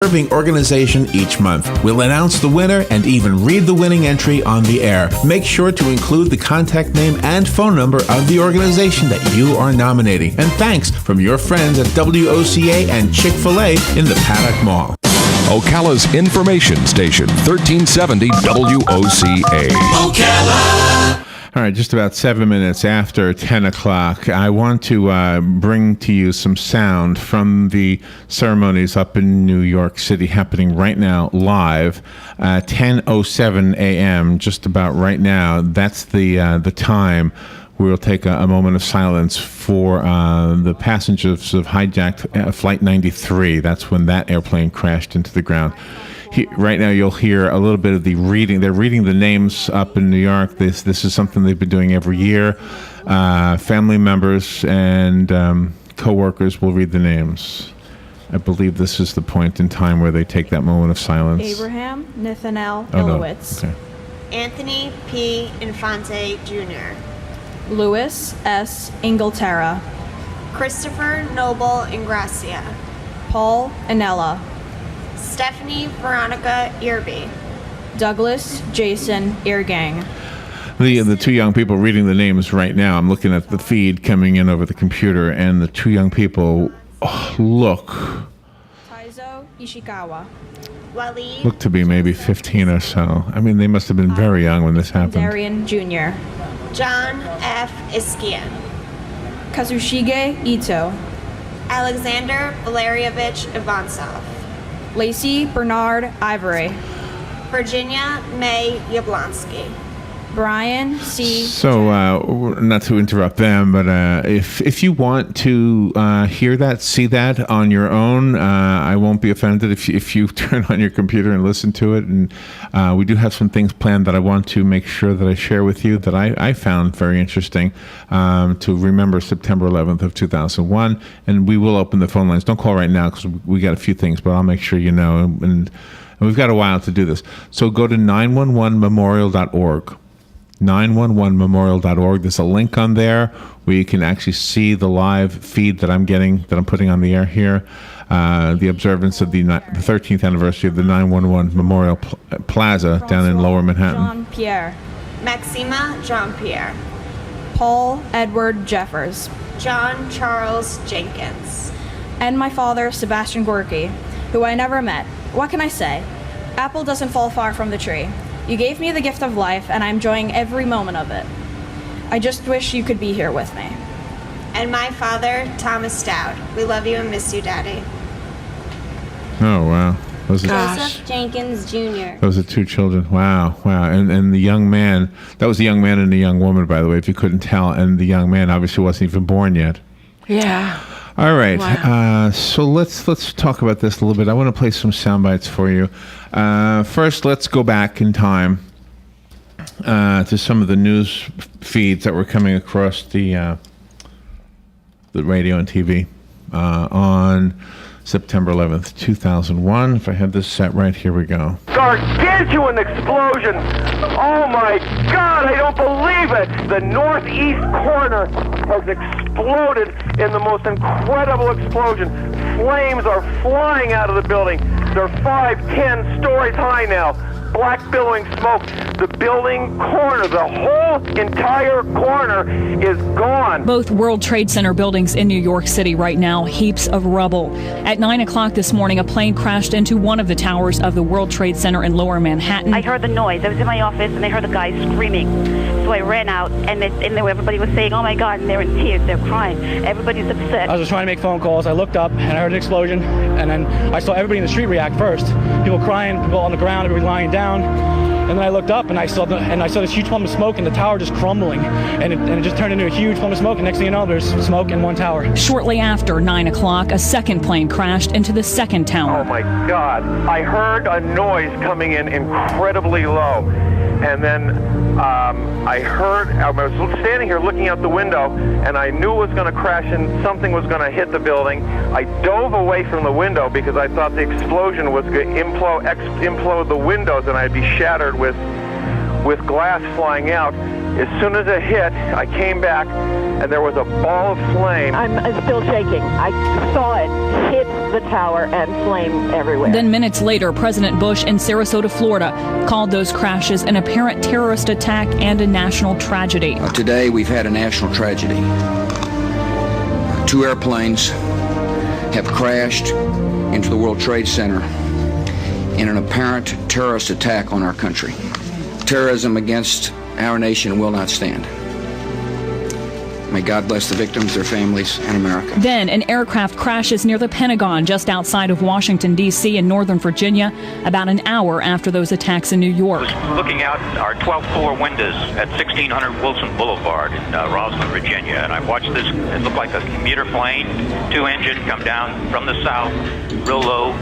serving organization each month. We'll announce the winner and even read the winning entry on the air. Make sure to include the contact name and phone number of the organization that you are nominating. And thanks from your friends at WOCA and Chick-fil-A in the Paddock Mall. Ocala's information station, 1370 WOCA. Ocala! All right, just about 7 minutes after 10 o'clock, I want to bring to you some sound from the ceremonies up in New York City happening right now live at 10:07 a.m., just about right now. That's the time. We will take a moment of silence for the passengers of hijacked Flight 93. That's when that airplane crashed into the ground. Right now, you'll hear a little bit of the reading. They're reading the names up in New York. This is something they've been doing every year. Family members and co-workers will read the names. I believe this is the point in time where they take that moment of silence. Abraham Nathaniel Ilowitz. No. Okay. Anthony P. Infante Jr. Louis S. Inglaterra. Christopher Noble Ingracia. Paul Anella. Stephanie Veronica Irby. Douglas Jason Eargang. The two young people reading the names right now. I'm looking at the feed coming in over the computer, and the two young people look Ishikawa. Look to be maybe 15 or so. I mean, they must have been very young when this happened. Darian Jr. John F. Iskian. Kazushige Ito. Alexander Valerievich Ivansov. Lacey Bernard Ivory. Virginia May Yablonsky. Brian C. So, not to interrupt them, but if you want to hear that, see that on your own, I won't be offended if you turn on your computer and listen to it. And we do have some things planned that I want to make sure that I share with you that I found very interesting to remember September 11th of 2001. And we will open the phone lines. Don't call right now because we got a few things, but I'll make sure you know. And we've got a while to do this. So go to 911memorial.org. 911memorial.org. There's a link on there where you can actually see the live feed that I'm putting on the air here. The observance of the 13th anniversary of the 911 Memorial Plaza down in Lower Manhattan. Jean-Pierre. Maxima Jean-Pierre. Paul Edward Jeffers. John Charles Jenkins. And my father, Sebastian Gorky, who I never met. What can I say? Apple doesn't fall far from the tree. You gave me the gift of life, and I'm enjoying every moment of it. I just wish you could be here with me. And my father, Thomas Stout. We love you and miss you, Daddy. Oh, wow. Joseph Jenkins Jr. Those are two children. Wow. And the young man, that was a young man and a young woman, by the way, if you couldn't tell. And the young man obviously wasn't even born yet. Yeah. All right. Wow. So let's talk about this a little bit. I want to play some sound bites for you. First, let's go back in time to some of the news feeds that were coming across the radio and TV on September 11th, 2001. If I have this set right, here we go. Gargantuan explosion! Oh my God, I don't believe it! The northeast corner has exploded in the most incredible explosion. Flames are flying out of the building. They're 5-10 stories high now. Black billowing smoke. The building corner, the whole entire corner is gone. Both World Trade Center buildings in New York City right now, heaps of rubble. At 9 o'clock this morning, a plane crashed into one of the towers of the World Trade Center in Lower Manhattan. I heard the noise. I was in my office and I heard the guy screaming. So I ran out and everybody was saying, oh my God, and they're in tears, they're crying. Everybody's upset. I was just trying to make phone calls. I looked up and I heard an explosion, and then I saw everybody in the street react first. People crying, people on the ground, everybody lying down. And then I looked up and I saw this huge plume of smoke and the tower just crumbling, and it just turned into a huge plume of smoke, and next thing you know, there's smoke in one tower. Shortly after 9 o'clock, a second plane crashed into the second tower. Oh my God. I heard a noise coming in incredibly low. And then I was standing here looking out the window, and I knew it was going to crash and something was going to hit the building. I dove away from the window because I thought the explosion was going to implode the windows and I'd be shattered with glass flying out. As soon as it hit, I came back and there was a ball of flame. I'm still shaking. I saw it hit the tower and flame everywhere. Then minutes later, President Bush in Sarasota, Florida, called those crashes an apparent terrorist attack and a national tragedy. Today, we've had a national tragedy. 2 airplanes have crashed into the World Trade Center in an apparent terrorist attack on our country. Terrorism against our nation will not stand. May God bless the victims, their families, and America. Then an aircraft crashes near the Pentagon just outside of Washington, D.C. in Northern Virginia, about an hour after those attacks in New York. I was looking out our 12th floor windows at 1600 Wilson Boulevard in Rosslyn, Virginia, and I watched this. It looked like a commuter plane, 2-engine, come down from the south, real low,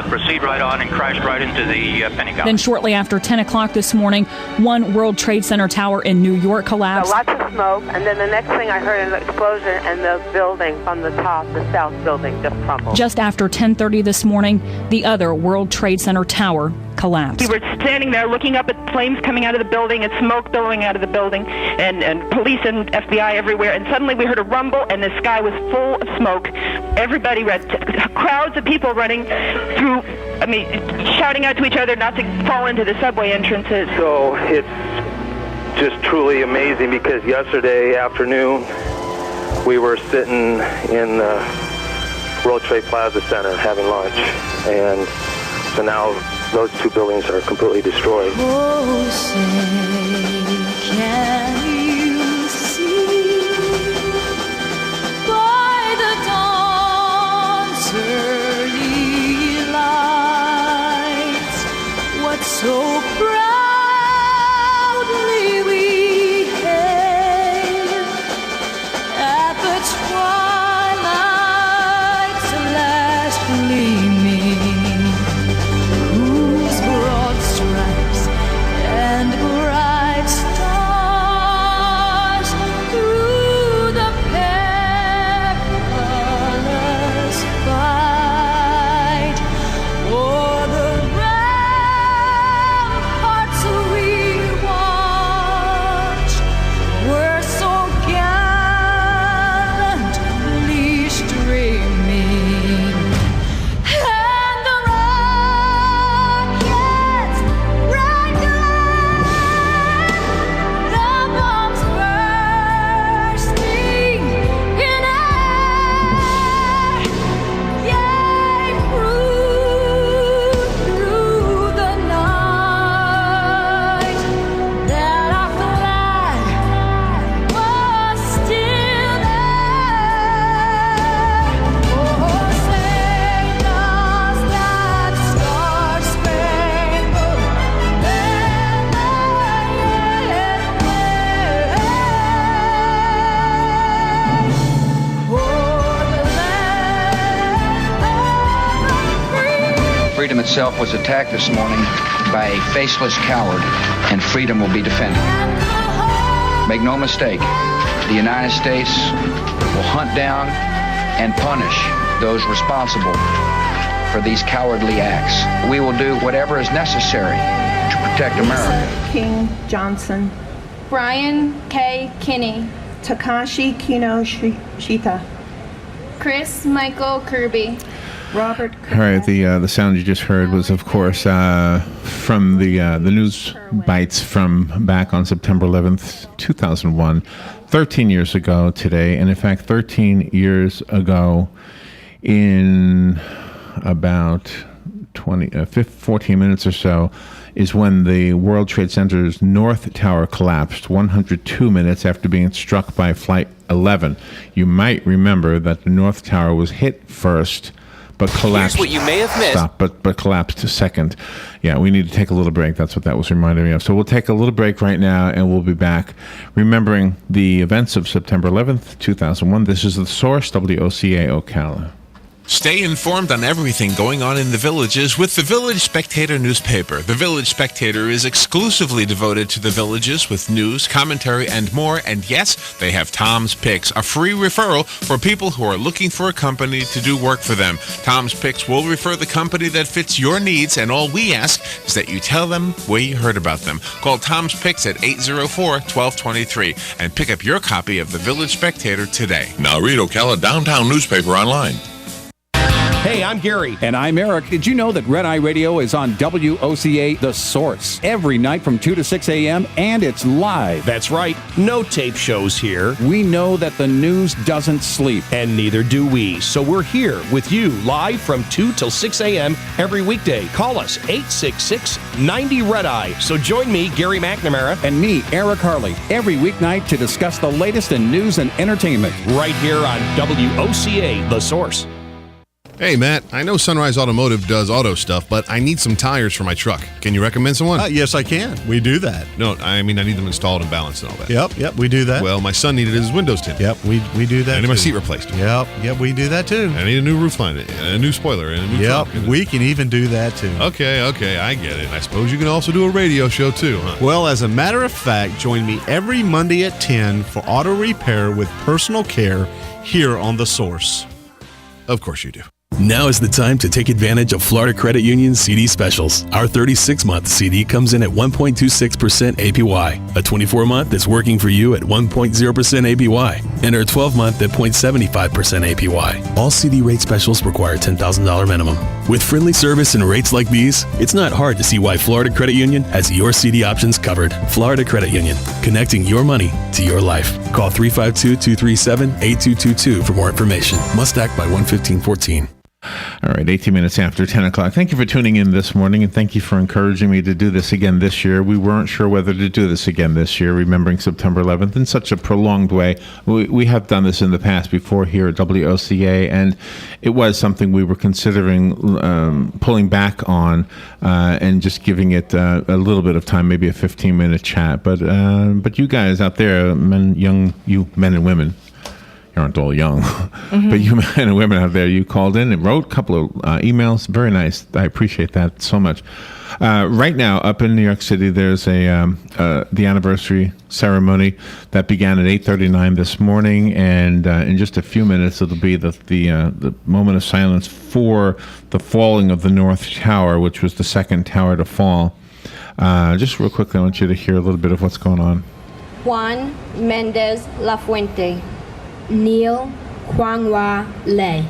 proceed right on and crash right into the Pentagon. Then shortly after 10 o'clock this morning, one World Trade Center tower in New York collapsed. Lots of smoke, and then the next thing I heard an explosion, and the building on the top, the south building, just crumbled. Just after 10:30 this morning, the other World Trade Center tower collapsed. We were standing there looking up at flames coming out of the building and smoke billowing out of the building, and police and FBI everywhere, and suddenly we heard a rumble, and the sky was full of smoke. Everybody crowds of people running through, shouting out to each other not to fall into the subway entrances. So it's just truly amazing, because yesterday afternoon we were sitting in the World Trade Plaza Center having lunch, and so now those 2 buildings are completely destroyed. Oh, say, can you see by the dawn's early light what so proudly we hailed at the twilight's last gleaming, whose broad stripes and bright stars through the perilous fight o'er the ramparts we watched were so gallantly streaming, and the rockets rang glad, the bombs bursting in air gave proof through the night that our flag was still there. Oh, say does that star-spangled banner yet wave o'er the land of the free? Freedom itself was attacked this morning by a faceless coward, and freedom will be defended. Make no mistake, the United States will hunt down and punish those responsible for these cowardly acts. We will do whatever is necessary to protect America. King Johnson, Brian K. Kinney, Takashi Kinoshita, Chris Michael Kirby, Robert All right, the sound you just heard was, of course, from the news bites from back on September 11th, 2001, 13 years ago today. And in fact, 13 years ago, in about 14 minutes or so, is when the World Trade Center's North Tower collapsed 102 minutes after being struck by Flight 11. You might remember that the North Tower was hit first, but collapsed. Here's what you may have missed. Stop, but collapsed second. Yeah, we need to take a little break. That's what that was reminding me of. So we'll take a little break right now, and we'll be back remembering the events of September 11th, 2001. This is The Source, WOCA Ocala. Stay informed on everything going on in the villages with the Village Spectator newspaper. The Village Spectator is exclusively devoted to the villages with news, commentary, and more. And yes, they have Tom's Picks, a free referral for people who are looking for a company to do work for them. Tom's Picks will refer the company that fits your needs, and all we ask is that you tell them where you heard about them. Call Tom's Picks at 804-1223 and pick up your copy of the Village Spectator today. Now read Ocala Downtown newspaper online. Hey, I'm Gary. And I'm Eric. Did you know that Red Eye Radio is on WOCA The Source every night from 2 to 6 a.m. and it's live? That's right. No tape shows here. We know that the news doesn't sleep. And neither do we. So we're here with you live from 2 till 6 a.m. every weekday. Call us 866-90-RED-EYE. So join me, Gary McNamara. And me, Eric Harley, every weeknight to discuss the latest in news and entertainment. Right here on WOCA The Source. Hey, Matt, I know Sunrise Automotive does auto stuff, but I need some tires for my truck. Can you recommend someone? Yes, I can. We do that. No, I mean, I need them installed and balanced and all that. Yep, we do that. Well, my son needed his windows tinted. Yep, we do that. I need my seat replaced. Yep, we do that too. I need a new roof line, a new spoiler, and a new trunk. We can even do that too. Okay, I get it. I suppose you can also do a radio show too, huh? Well, as a matter of fact, join me every Monday at 10 for auto repair with personal care here on The Source. Of course you do. Now is the time to take advantage of Florida Credit Union's CD specials. Our 36-month CD comes in at 1.26% APY. A 24-month is working for you at 1.0% APY. And our 12-month at 0.75% APY. All CD rate specials require $10,000 minimum. With friendly service and rates like these, it's not hard to see why Florida Credit Union has your CD options covered. Florida Credit Union, connecting your money to your life. Call 352-237-8222 for more information. Must act by 1/15/14. All right, 18 minutes after 10 o'clock. Thank you for tuning in this morning, and thank you for encouraging me to do this again this year. We weren't sure whether to do this again this year, remembering September 11th in such a prolonged way. We have done this in the past before here at WOCA, and it was something we were considering pulling back on and just giving it a little bit of time, maybe a 15-minute chat. But you guys out there, you men and women, you aren't all young, but you men and women out there, you called in and wrote a couple of emails. Very nice. I appreciate that so much. Right now, up in New York City, there's the anniversary ceremony that began at 8:39 this morning, and in just a few minutes, it'll be the moment of silence for the falling of the North Tower, which was the second tower to fall. Just real quickly, I want you to hear a little bit of what's going on. Juan Mendez Lafuente, Neil Kwangwa Lei,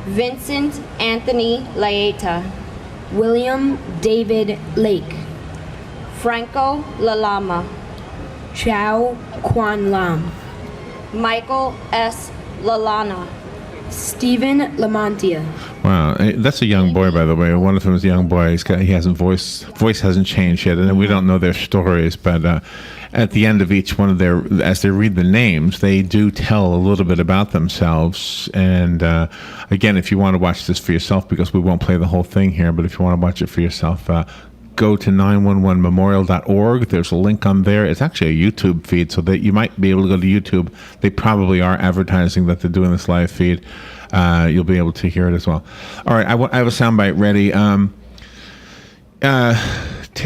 Vincent Anthony Laeta, William David Lake, Franco Lalama, Chao Quan Lam, Michael S. Lalana, Stephen Lamontia. Wow, that's a young boy, by the way. One of them is a young boy. He hasn't voice hasn't changed yet, and we don't know their stories. But at the end of each one of as they read the names, they do tell a little bit about themselves. And again, if you want to watch this for yourself, because we won't play the whole thing here, but if you want to watch it for yourself, go to 911memorial.org. There's a link on there. It's actually a YouTube feed, so that you might be able to go to YouTube. They probably are advertising that they're doing this live feed. You'll be able to hear it as well. All right, I have a soundbite ready. The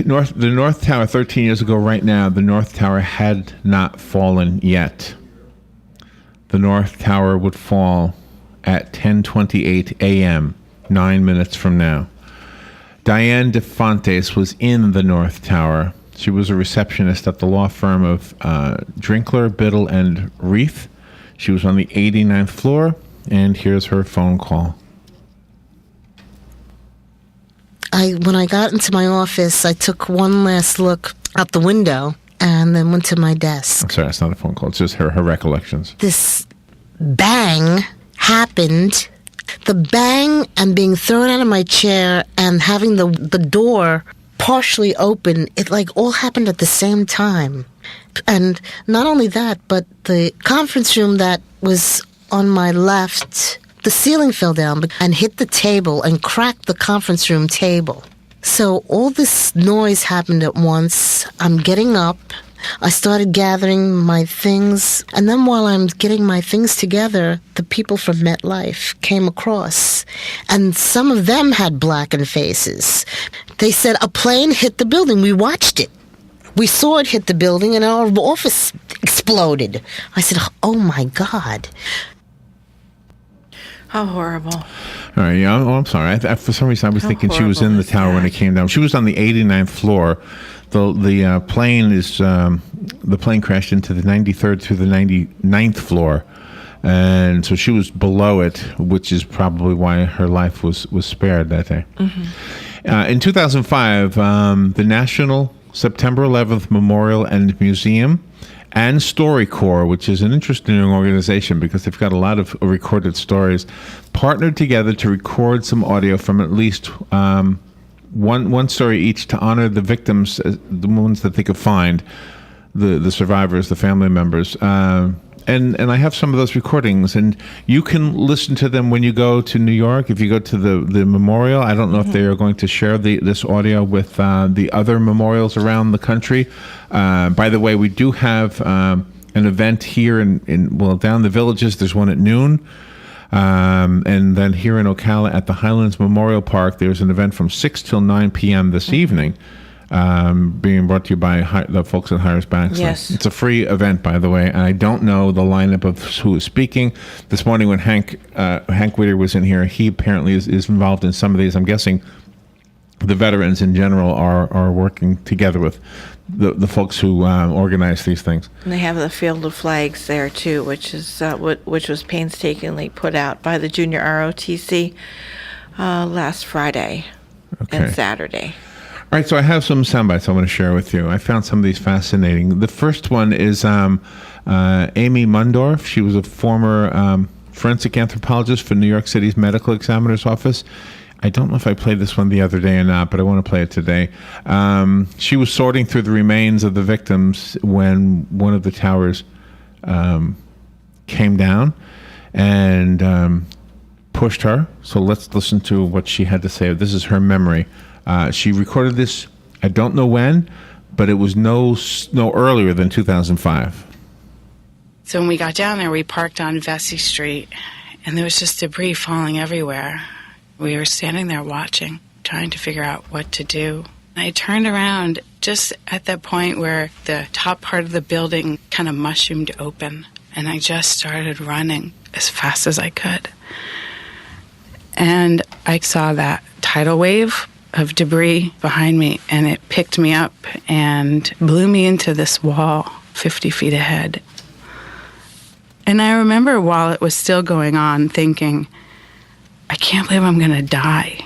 North Tower, 13 years ago right now, the North Tower had not fallen yet. The North Tower would fall at 10:28 a.m., 9 minutes from now. Diane DeFontes was in the North Tower. She was a receptionist at the law firm of Drinkler, Biddle, and Reith. She was on the 89th floor, and here's her phone call. When I got into my office, I took one last look out the window and then went to my desk. I'm sorry, it's not a phone call. It's just her recollections. This bang happened. The bang and being thrown out of my chair and having the door partially open, it like all happened at the same time. And not only that, but the conference room that was on my left, the ceiling fell down and hit the table and cracked the conference room table. So all this noise happened at once. I'm getting up I started gathering my things, and then while I'm getting my things together, the people from MetLife came across, and some of them had blackened faces. They said, a plane hit the building. We watched it. We saw it hit the building, and our office exploded. I said, oh my God. How horrible. All right, yeah, I'm sorry. For some reason, I was thinking she was in the tower when it came down. She was on the 89th floor. The plane crashed into the 93rd through the 99th floor, and so she was below it, which is probably why her life was spared that day. In 2005, the National September 11th Memorial and Museum and StoryCorps, which is an interesting organization because they've got a lot of recorded stories, partnered together to record some audio from at least one story each to honor the victims, the ones that they could find, the survivors, the family members. And I have some of those recordings, and you can listen to them when you go to New York. If you go to the memorial, I don't know if they are going to share this audio with the other memorials around the country. By the way, we do have an event here down the Villages. There's one at noon. And then here in Ocala at the Highlands Memorial Park, there's an event from 6 till 9 p.m. this evening, being brought to you by the folks at Harris Banks. Yes. It's a free event, by the way, and I don't know the lineup of who is speaking. This morning when Hank Whittier was in here, he apparently is involved in some of these. I'm guessing the veterans in general are working together with the folks who organize these things. And they have the Field of Flags there too, which was painstakingly put out by the Junior ROTC last Friday and Saturday. All right, so I have some sound bites I want to share with you. I found some of these fascinating. The first one is Amy Mundorf. She was a former forensic anthropologist for New York City's Medical Examiner's Office. I don't know if I played this one the other day or not, but I want to play it today. She was sorting through the remains of the victims when one of the towers came down and pushed her. So let's listen to what she had to say. This is her memory. She recorded this, I don't know when, but it was no earlier than 2005. So when we got down there, we parked on Vesey Street, and there was just debris falling everywhere. We were standing there watching, trying to figure out what to do. I turned around just at that point where the top part of the building kind of mushroomed open, and I just started running as fast as I could. And I saw that tidal wave of debris behind me, and it picked me up and blew me into this wall 50 feet ahead. And I remember while it was still going on thinking, I can't believe I'm going to die.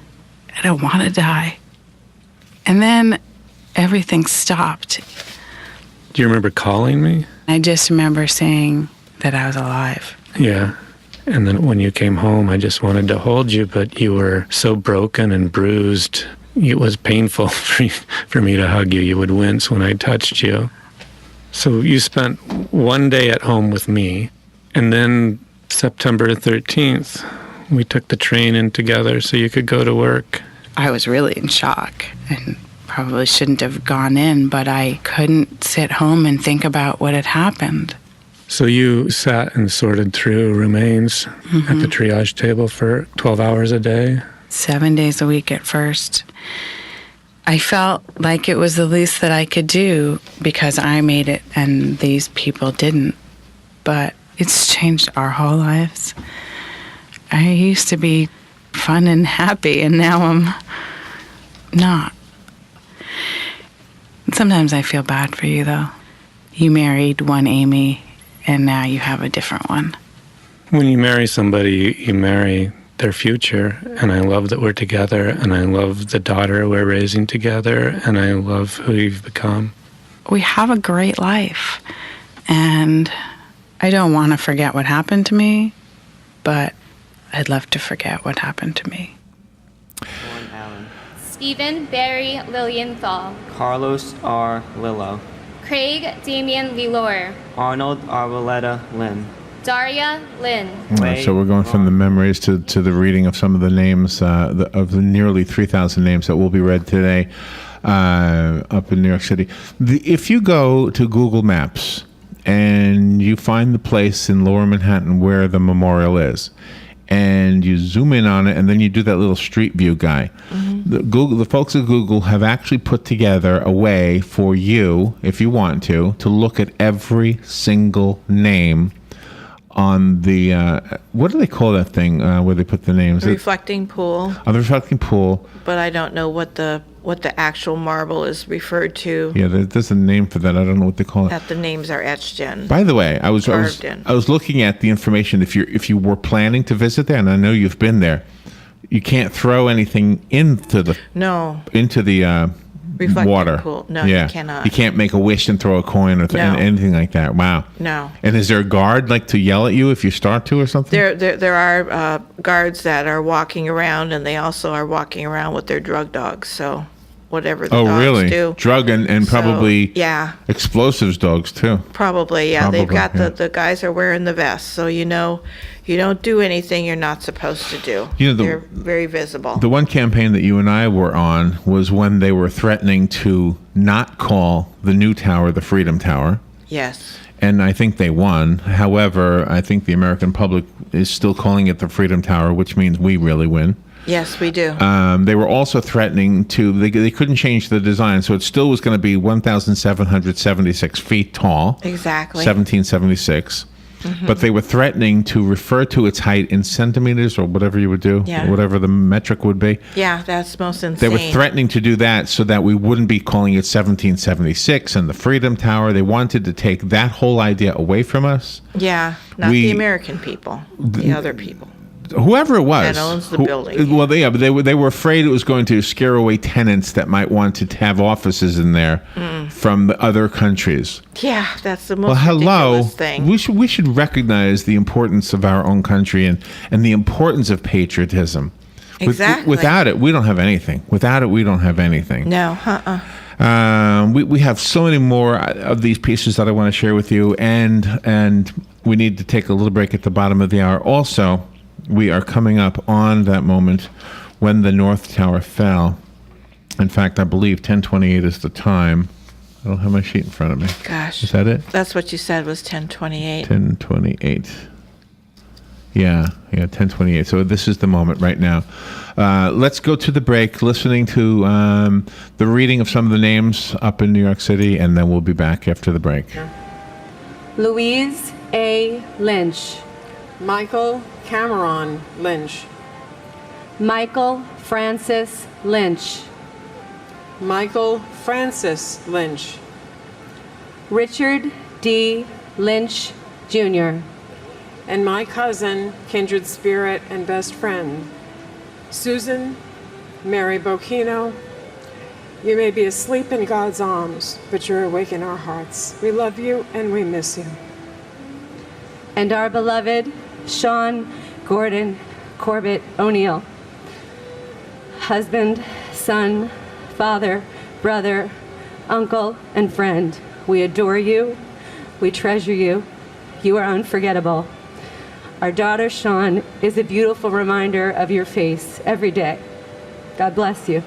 I don't want to die. And then everything stopped. Do you remember calling me? I just remember saying that I was alive. Yeah. And then when you came home, I just wanted to hold you, but you were so broken and bruised. It was painful for me to hug you. You would wince when I touched you. So you spent one day at home with me, and then September 13th, we took the train in together so you could go to work. I was really in shock and probably shouldn't have gone in, but I couldn't sit home and think about what had happened. So you sat and sorted through remains at the triage table for 12 hours a day? 7 days a week at first. I felt like it was the least that I could do because I made it and these people didn't. But it's changed our whole lives. I used to be fun and happy, and now I'm not. Sometimes I feel bad for you, though. You married one Amy, and now you have a different one. When you marry somebody, you marry their future, and I love that we're together, and I love the daughter we're raising together, and I love who you've become. We have a great life, and I don't want to forget what happened to me, but I'd love to forget what happened to me. Stephen Barry Lilienthal. Carlos R. Lillo. Craig Damian Lelore. Arnold Arboleta Lynn. Daria Lynn. All right, so we're going from the memories to the reading of some of the names of the nearly 3,000 names that will be read today. up in New York City. If you go to Google Maps and you find the place in Lower Manhattan where the memorial is, and you zoom in on it, and then you do that little street view guy. The folks at Google have actually put together a way for you, if you want to look at every single name on the what do they call that thing where they put the names? The reflecting pool. On the reflecting pool. But I don't know what the actual marble is referred to. Yeah, there's a name for that. I don't know what they call it. That the names are etched in. By the way, I was looking at the information. If you were planning to visit there, and I know you've been there, you can't throw anything into the Reflecting water. pool. No, you cannot. You can't make a wish and throw a coin or anything like that. Wow. No. And is there a guard to yell at you if you start to or something? There are guards that are walking around, and they also are walking around with their drug dogs. So whatever the dogs do. Drug and probably explosives dogs too. Probably, yeah. They've got the guys are wearing the vests, so you don't do anything you're not supposed to do. They're very visible. The one campaign that you and I were on was when they were threatening to not call the new tower the Freedom Tower. Yes. And I think they won. However, I think the American public is still calling it the Freedom Tower, which means we really win. Yes, we do. They were also threatening they couldn't change the design, so it still was going to be 1,776 feet tall. Exactly. 1776. But they were threatening to refer to its height in centimeters or whatever you would do, or whatever the metric would be. Yeah, that's most insane. They were threatening to do that so that we wouldn't be calling it 1776 and the Freedom Tower. They wanted to take that whole idea away from us. Yeah, not the American people, the other people. Whoever it was that owns the building. Well, they were afraid it was going to scare away tenants that might want to have offices in there from the other countries. Yeah, that's the most ridiculous thing. We should recognize the importance of our own country and the importance of patriotism. Exactly. Without it, we don't have anything. No. We have so many more of these pieces that I want to share with you, and we need to take a little break at the bottom of the hour. Also, we are coming up on that moment when the North Tower fell. In fact, I believe 10:28 is the time. I don't have my sheet in front of me. Gosh. Is that it? That's what you said was 10:28. 10:28. Yeah, 10:28. So this is the moment right now. Let's go to the break, listening to the reading of some of the names up in New York City, and then we'll be back after the break. Louise A. Lynch. Michael Cameron Lynch. Michael Francis Lynch. Michael Francis Lynch. Richard D. Lynch, Jr. And my cousin, kindred spirit and best friend, Susan Mary Bocchino. You may be asleep in God's arms, but you're awake in our hearts. We love you and we miss you. And our beloved Sean Gordon Corbett O'Neill. Husband, son, father, brother, uncle, and friend. We adore you. We treasure you. You are unforgettable. Our daughter, Sean, is a beautiful reminder of your face every day. God bless you.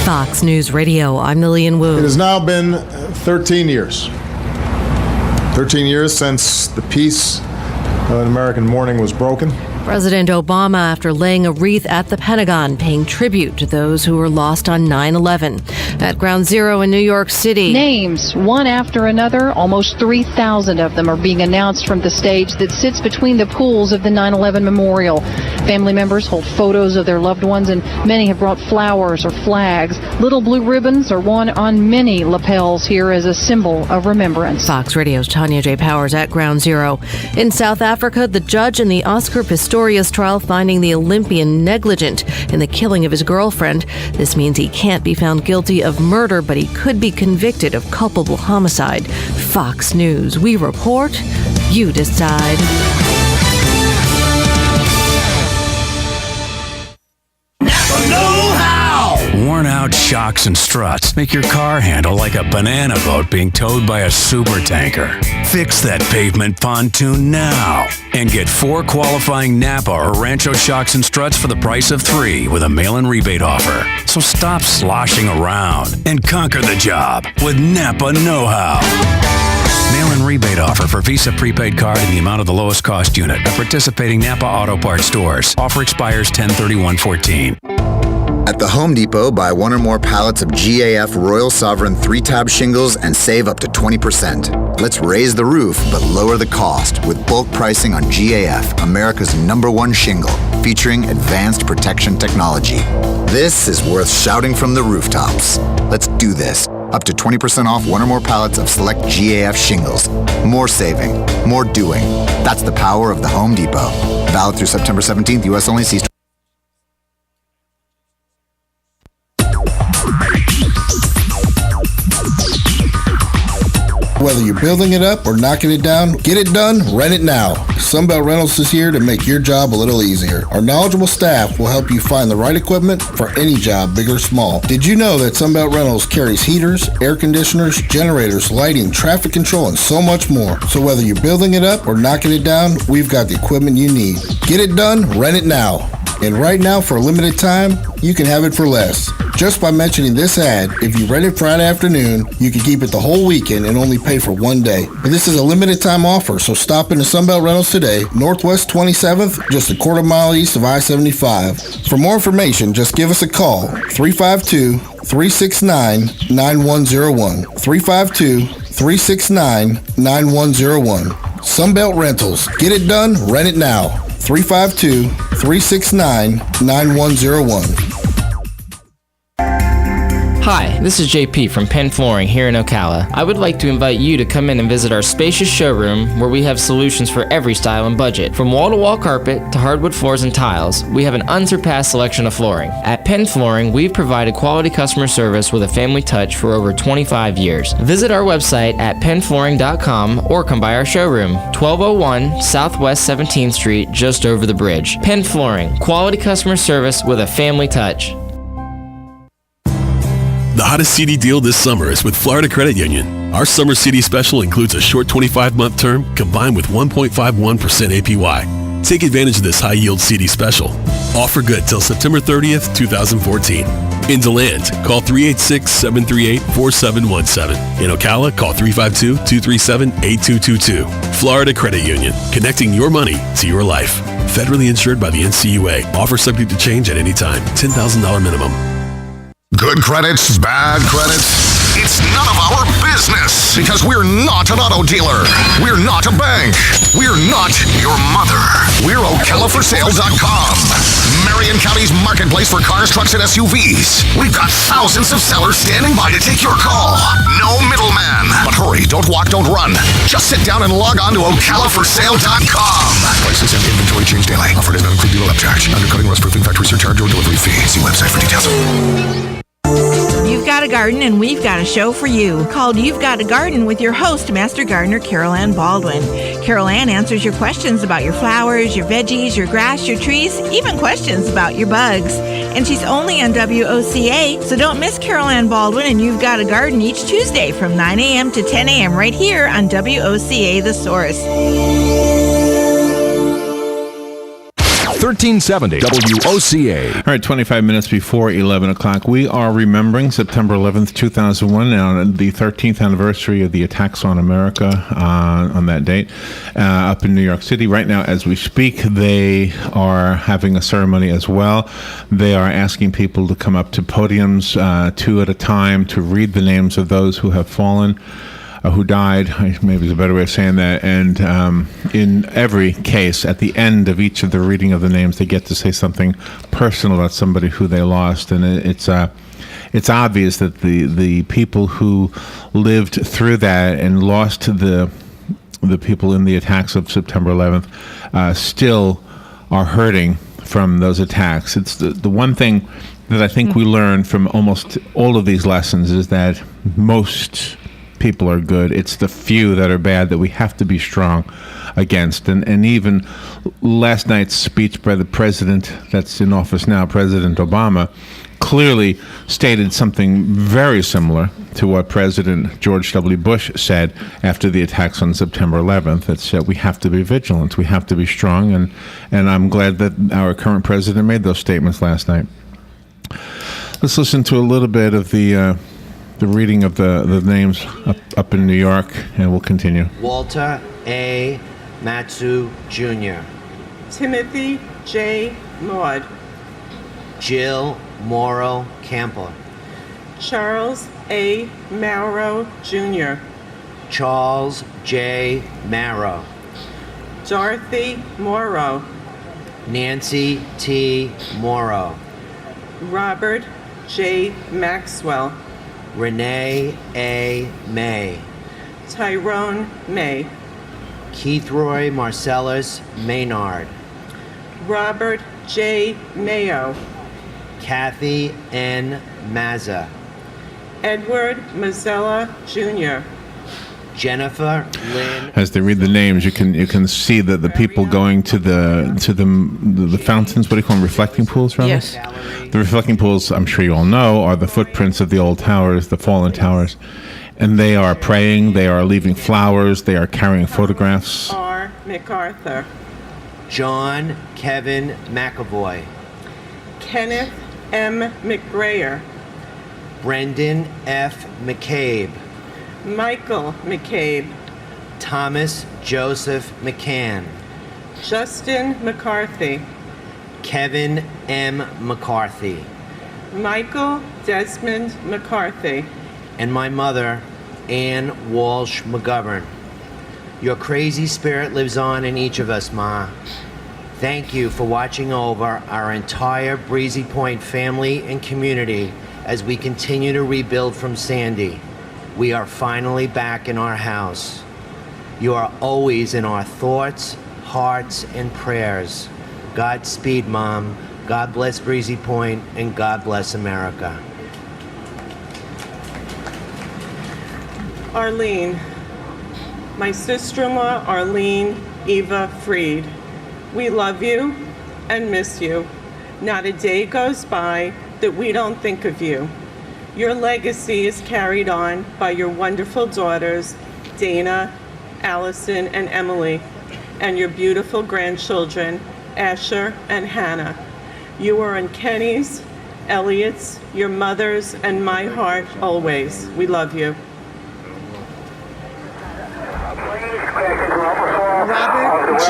Fox News Radio, I'm Lillian Wu. It has now been 13 years. 13 years since the peace of an American morning was broken. President Obama after laying a wreath at the Pentagon, paying tribute to those who were lost on 9/11. At Ground Zero in New York City. Names, one after another, almost 3,000 of them are being announced from the stage that sits between the pools of the 9/11 memorial. Family members hold photos of their loved ones, and many have brought flowers or flags. Little blue ribbons are worn on many lapels here as a symbol of remembrance. Fox Radio's Tanya J. Powers at Ground Zero. In South Africa, the judge in the Oscar Pistorius trial finding the Olympian negligent in the killing of his girlfriend. This means he can't be found guilty of murder, but he could be convicted of culpable homicide. Fox News. We report, you decide. Worn out shocks and struts make your car handle like a banana boat being towed by a super tanker. Fix that pavement pontoon now and get 4 qualifying Napa or Rancho shocks and struts for the price of 3 with a mail-in rebate offer. So stop sloshing around and conquer the job with Napa Know-How. Mail-in rebate offer for Visa prepaid card in the amount of the lowest cost unit at participating Napa Auto Parts stores. Offer expires 10/31/14. At the Home Depot, buy 1 or more pallets of GAF Royal Sovereign 3-tab shingles and save up to 20%. Let's raise the roof, but lower the cost with bulk pricing on GAF, America's #1 shingle, featuring advanced protection technology. This is worth shouting from the rooftops. Let's do this. Up to 20% off 1 or more pallets of select GAF shingles. More saving, more doing. That's the power of the Home Depot. Valid through September 17th, U.S. only. See Whether you're building it up or knocking it down, get it done, rent it now. Sunbelt Rentals is here to make your job a little easier. Our knowledgeable staff will help you find the right equipment for any job, big or small. Did you know that Sunbelt Rentals carries heaters, air conditioners, generators, lighting, traffic control, and so much more? So whether you're building it up or knocking it down, we've got the equipment you need. Get it done, rent it now. And right now, for a limited time, you can have it for less. Just by mentioning this ad, if you rent it Friday afternoon, you can keep it the whole weekend and only pay for 1 day. But this is a limited time offer, so stop into Sunbelt Rentals today, Northwest 27th, just a quarter mile east of I-75. For more information, just give us a call, 352-369-9101. 352-369-9101. Sunbelt Rentals. Get it done, rent it now. 352-369-9101. Hi, this is JP from Penn Flooring here in Ocala. I would like to invite you to come in and visit our spacious showroom where we have solutions for every style and budget. From wall-to-wall carpet to hardwood floors and tiles, we have an unsurpassed selection of flooring. At Penn Flooring, we've provided quality customer service with a family touch for over 25 years. Visit our website at pennflooring.com or come by our showroom, 1201 Southwest 17th Street, just over the bridge. Penn Flooring, quality customer service with a family touch. The hottest CD deal this summer is with Florida Credit Union. Our summer CD special includes a short 25-month term combined with 1.51% APY. Take advantage of this high-yield CD special. Offer good till September 30th, 2014. In DeLand, call 386-738-4717. In Ocala, call 352-237-8222. Florida Credit Union, connecting your money to your life. Federally insured by the NCUA. Offer subject to change at any time. $10,000 minimum. Good credits, bad credits. It's none of our business because we're not an auto dealer. We're not a bank. We're not your mother. We're OcalaForSale.com. Marion County's marketplace for cars, trucks, and SUVs. We've got thousands of sellers standing by to take your call. No middleman. But hurry, don't walk, don't run. Just sit down and log on to OcalaForSale.com. Prices and inventory change daily. Offer does not include dealer upcharge. Undercutting, rust-proofing, factory surcharge, or delivery fee. See website for details. You've got a garden and we've got a show for you called You've Got a Garden with your host, Master Gardener Carol Ann Baldwin. Carol Ann answers your questions about your flowers, your veggies, your grass, your trees, even questions about your bugs. And she's only on WOCA, so don't miss Carol Ann Baldwin and You've Got a Garden each Tuesday from 9 a.m. to 10 a.m. right here on WOCA The Source. 1370 WOCA. All right, 25 minutes before 11 o'clock. We are remembering September 11th, 2001, now the 13th anniversary of the attacks on America on that date up in New York City. Right now, as we speak, they are having a ceremony as well. They are asking people to come up to podiums, two at a time, to read the names of those who have fallen, who died, maybe is a better way of saying that. And in every case, at the end of each of the reading of the names, they get to say something personal about somebody who they lost. And it's obvious that the people who lived through that and lost the people in the attacks of September 11th still are hurting from those attacks. It's the one thing that I think we learn from almost all of these lessons is that most people are good. It's the few that are bad that we have to be strong against. And even last night's speech by the president that's in office now, President Obama, clearly stated something very similar to what President George W. Bush said after the attacks on September 11th. That we have to be vigilant, we have to be strong, and I'm glad that our current president made those statements last night. Let's listen to a little bit of the reading of the names up in New York, and we'll continue. Walter A. Matsu Jr. Timothy J. Maud. Jill Morrow Camper. Charles A. Marrow Jr. Charles J. Marrow. Dorothy Morrow. Nancy T. Morrow. Robert J. Maxwell. Renee A. May. Tyrone May. Keithroy Marcellus Maynard. Robert J. Mayo. Kathy N. Mazza. Edward Mazzella Jr. Jennifer Lynn. As they read the names, you can see that the people going to the fountains, what do you call them, reflecting pools, rather? Yes. The reflecting pools, I'm sure you all know, are the footprints of the old towers, the fallen towers. And they are praying, they are leaving flowers, they are carrying photographs. R. MacArthur. John Kevin McAvoy. Kenneth M. McGrayer. Brendan F. McCabe. Michael McCabe. Thomas Joseph McCann. Justin McCarthy. Kevin M. McCarthy. Michael Desmond McCarthy. And my mother, Ann Walsh McGovern. Your crazy spirit lives on in each of us, Ma. Thank you for watching over our entire Breezy Point family and community as we continue to rebuild from Sandy. We are finally back in our house. You are always in our thoughts, hearts, and prayers. Godspeed, Mom. God bless Breezy Point, and God bless America. Arlene. My sister-in-law, Arlene Eva Freed. We love you and miss you. Not a day goes by that we don't think of you. Your legacy is carried on by your wonderful daughters, Dana, Allison, and Emily, and your beautiful grandchildren, Asher and Hannah. You are in Kenny's, Elliot's, your mother's, and my heart always. We love you. Robert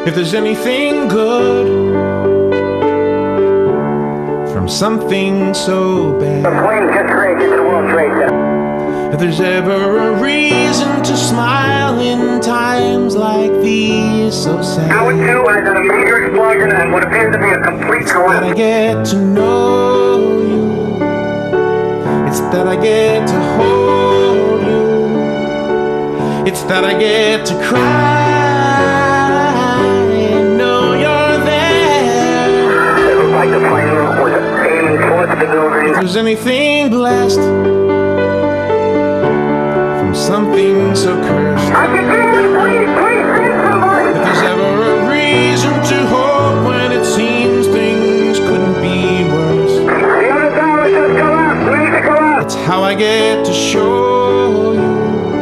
If there's anything good from something so bad, if there's ever a reason to smile in times like these, so sad, Tower 2 has a major explosion and what appears to be a complete collapse. that I get to know you. It's that I get to hold you. It's that I get to cry and know you're there. It looked like the plane was aiming towards the building. If there's anything blessed from something so cursed, if there's ever a reason to hope when it seems things couldn't be worse, it's how I get to show you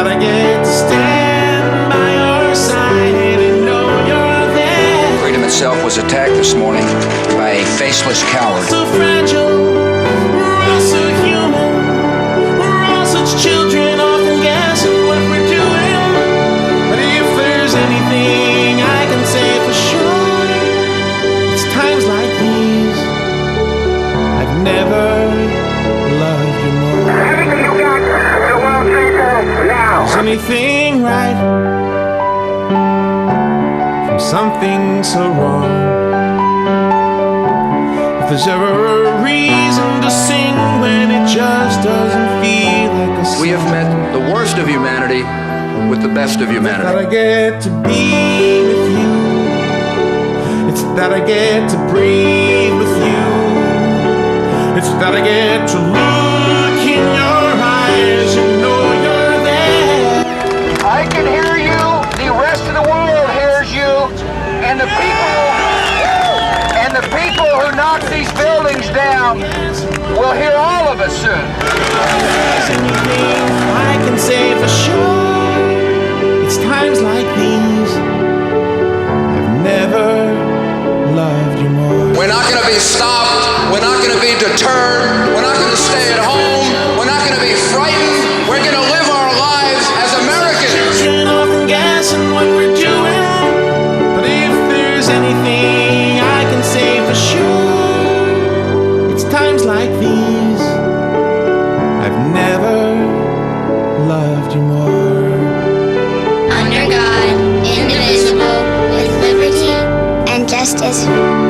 that I get to stand by your side and know you're there. Freedom itself was attacked this morning by a faceless coward. So fragile, we're all so human, we're all such children, often guessing what we're doing. But if there's anything I can say for sure, it's times like these I've never loved you more. Everything you got, the World Trade Center now. Is anything right from something so wrong? If there's ever a reason to sing when it just doesn't feel like a song. We have met the worst of humanity with the best of That humanity. I get to be with you. It's that I get to breathe with you. It's that I get to look in your eyes and know you're there. I can hear you, the rest of the world hears you, and the people who knock these buildings down will hear all of us soon. I can say for sure, it's times like these I've never loved you more. We're not going to be stopped. We're not going to be deterred. We're not going to stay at home. We're not going to be frightened. We're going to live our lives as Americans. Children often guessing what we're doing, but if there's anything I can say for sure, it's times like these I've never loved you more. Under God, indivisible, with liberty and justice for all.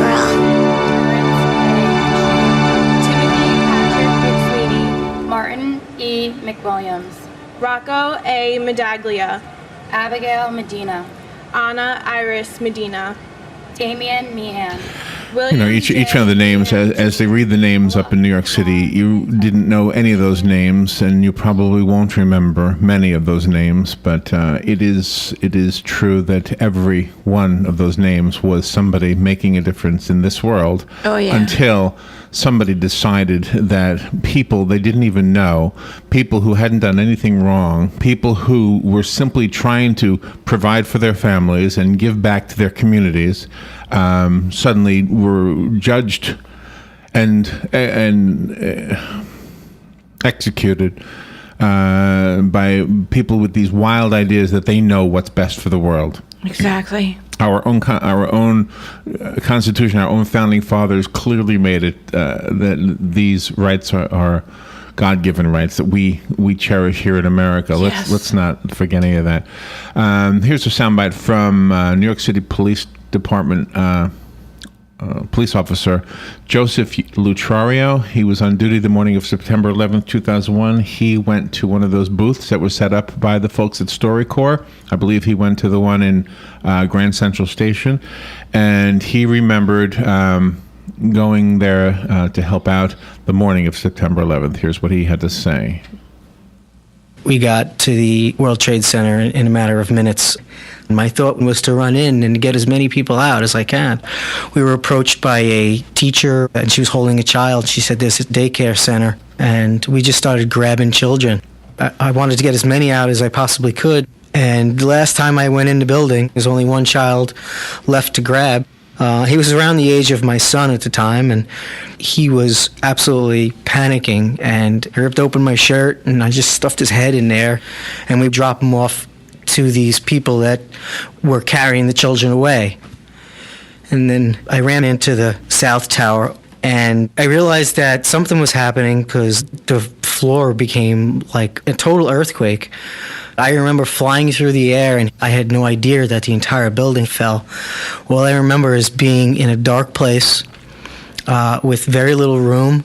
Timothy Patrick McSweeney. Martin E. McWilliams. Rocco A. Medaglia. Abigail Medina. Anna Iris Medina. Damian Meehan. You know, each one of the names, as they read the names up in New York City, you didn't know any of those names, and you probably won't remember many of those names. But it is true that every one of those names was somebody making a difference in this world. Oh, yeah. Until somebody decided that people they didn't even know, people who hadn't done anything wrong, people who were simply trying to provide for their families and give back to their communities, suddenly were judged and executed by people with these wild ideas that they know what's best for the world. Exactly. Our own Constitution, our own founding fathers clearly made it that these rights are God-given rights that we cherish here in America. Yes. Let's not forget any of that. Here's a soundbite from New York City Police Department police officer Joseph Lutrario. He was on duty the morning of September 11th, 2001. He went to one of those booths that was set up by the folks at StoryCorps. I believe he went to the one in Grand Central Station, and he remembered going there to help out the morning of September 11th. Here's what he had to say. We got to the World Trade Center in a matter of minutes. My thought was to run in and get as many people out as I can. We were approached by a teacher, and she was holding a child. She said, "There's a daycare center." And we just started grabbing children. I wanted to get as many out as I possibly could. And the last time I went in the building, there's only one child left to grab. He was around the age of my son at the time, and he was absolutely panicking, and he ripped open my shirt, and I just stuffed his head in there, and we dropped him off to these people that were carrying the children away. And then I ran into the South Tower, and I realized that something was happening because the floor became like a total earthquake. I remember flying through the air, and I had no idea that the entire building fell. All I remember is being in a dark place with very little room.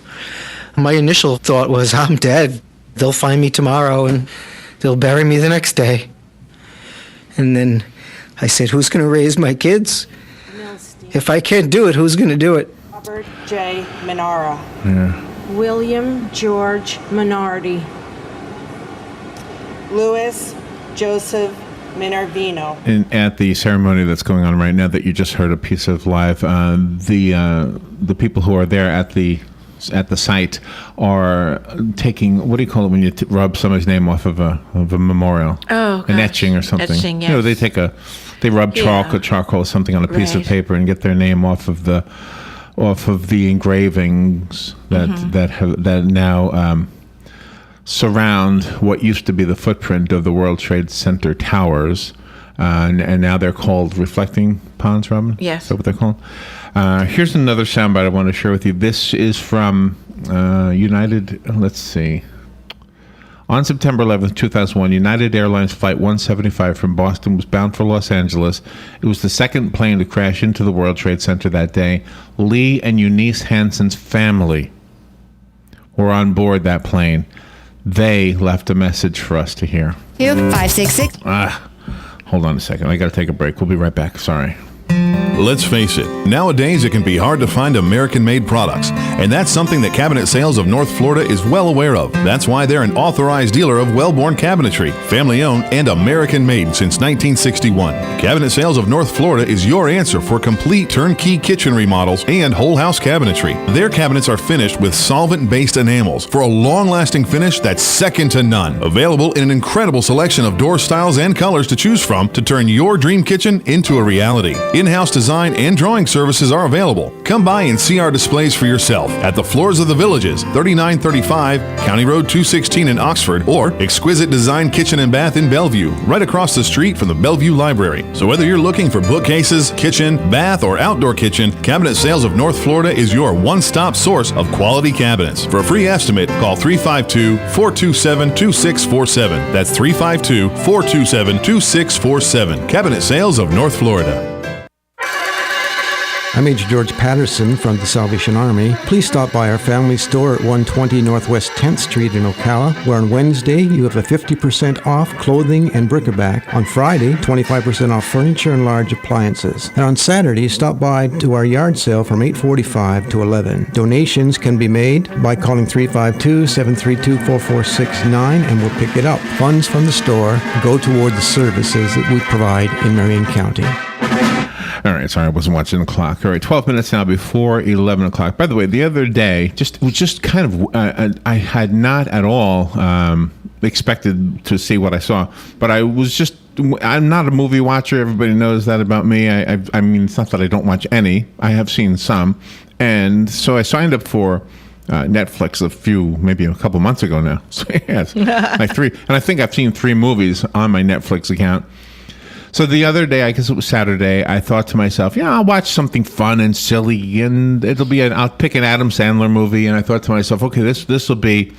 My initial thought was, I'm dead. They'll find me tomorrow, and they'll bury me the next day. And then I said, who's going to raise my kids? If I can't do it, who's going to do it? Robert J. Minara. Yeah. William George Minardi. Louis Joseph Minervino. And at the ceremony that's going on right now that you just heard a piece of live, the people who are there at the at the site are taking, what do you call it when you rub somebody's name off of a memorial? Oh, an gosh. etching or something. Etching, You know, yes. they rub chalk or charcoal or something on a piece of Right. paper and get their name off of the engravings that now surround what used to be the footprint of the World Trade Center towers, and now they're called reflecting ponds, Robin? Yes. Is that what they're called? Here's another soundbite I want to share with you. This is from United, let's see. On September 11th, 2001, United Airlines Flight 175 from Boston was bound for Los Angeles. It was the second plane to crash into the World Trade Center that day. Lee and Eunice Hansen's family were on board that plane. They left a message for us to hear. 566. Hold on a second. I got to take a break. We'll be right back. Sorry. Let's face it, nowadays it can be hard to find American-made products, and that's something that Cabinet Sales of North Florida is well aware of. That's why they're an authorized dealer of Wellborn Cabinetry, family-owned and American-made since 1961. Cabinet Sales of North Florida is your answer for complete turnkey kitchen remodels and whole house cabinetry. Their cabinets are finished with solvent-based enamels for a long-lasting finish that's second to none. Available in an incredible selection of door styles and colors to choose from to turn your dream kitchen into a reality. In-house design and drawing services are available. Come by and see our displays for yourself at the Floors of the Villages, 3935 County Road 216 in Oxford, or Exquisite Design Kitchen and Bath in Bellevue, right across the street from the Bellevue Library. So whether you're looking for bookcases, kitchen, bath, or outdoor kitchen, Cabinet Sales of North Florida is your one-stop source of quality cabinets. For a free estimate, call 352-427-2647. That's 352-427-2647. Cabinet Sales of North Florida. I'm Major George Patterson from the Salvation Army. Please stop by our family store at 120 Northwest 10th Street in Ocala, where on Wednesday you have a 50% off clothing and bric-a-brac. On Friday, 25% off furniture and large appliances. And on Saturday, stop by to our yard sale from 8:45 to 11. Donations can be made by calling 352-732-4469 and we'll pick it up. Funds from the store go toward the services that we provide in Marion County. All right, sorry, I wasn't watching the clock. All right, 12 minutes now before 11 o'clock. By the way, the other day, it was just kind of, I had not at all expected to see what I saw, but I'm not a movie watcher. Everybody knows that about me. I mean, it's not that I don't watch any. I have seen some. And so I signed up for Netflix maybe a couple months ago now. So yes, like 3. And I think I've seen 3 movies on my Netflix account. So the other day, I guess it was Saturday, I thought to myself, I'll watch something fun and silly, and I'll pick an Adam Sandler movie, and I thought to myself, okay, this will be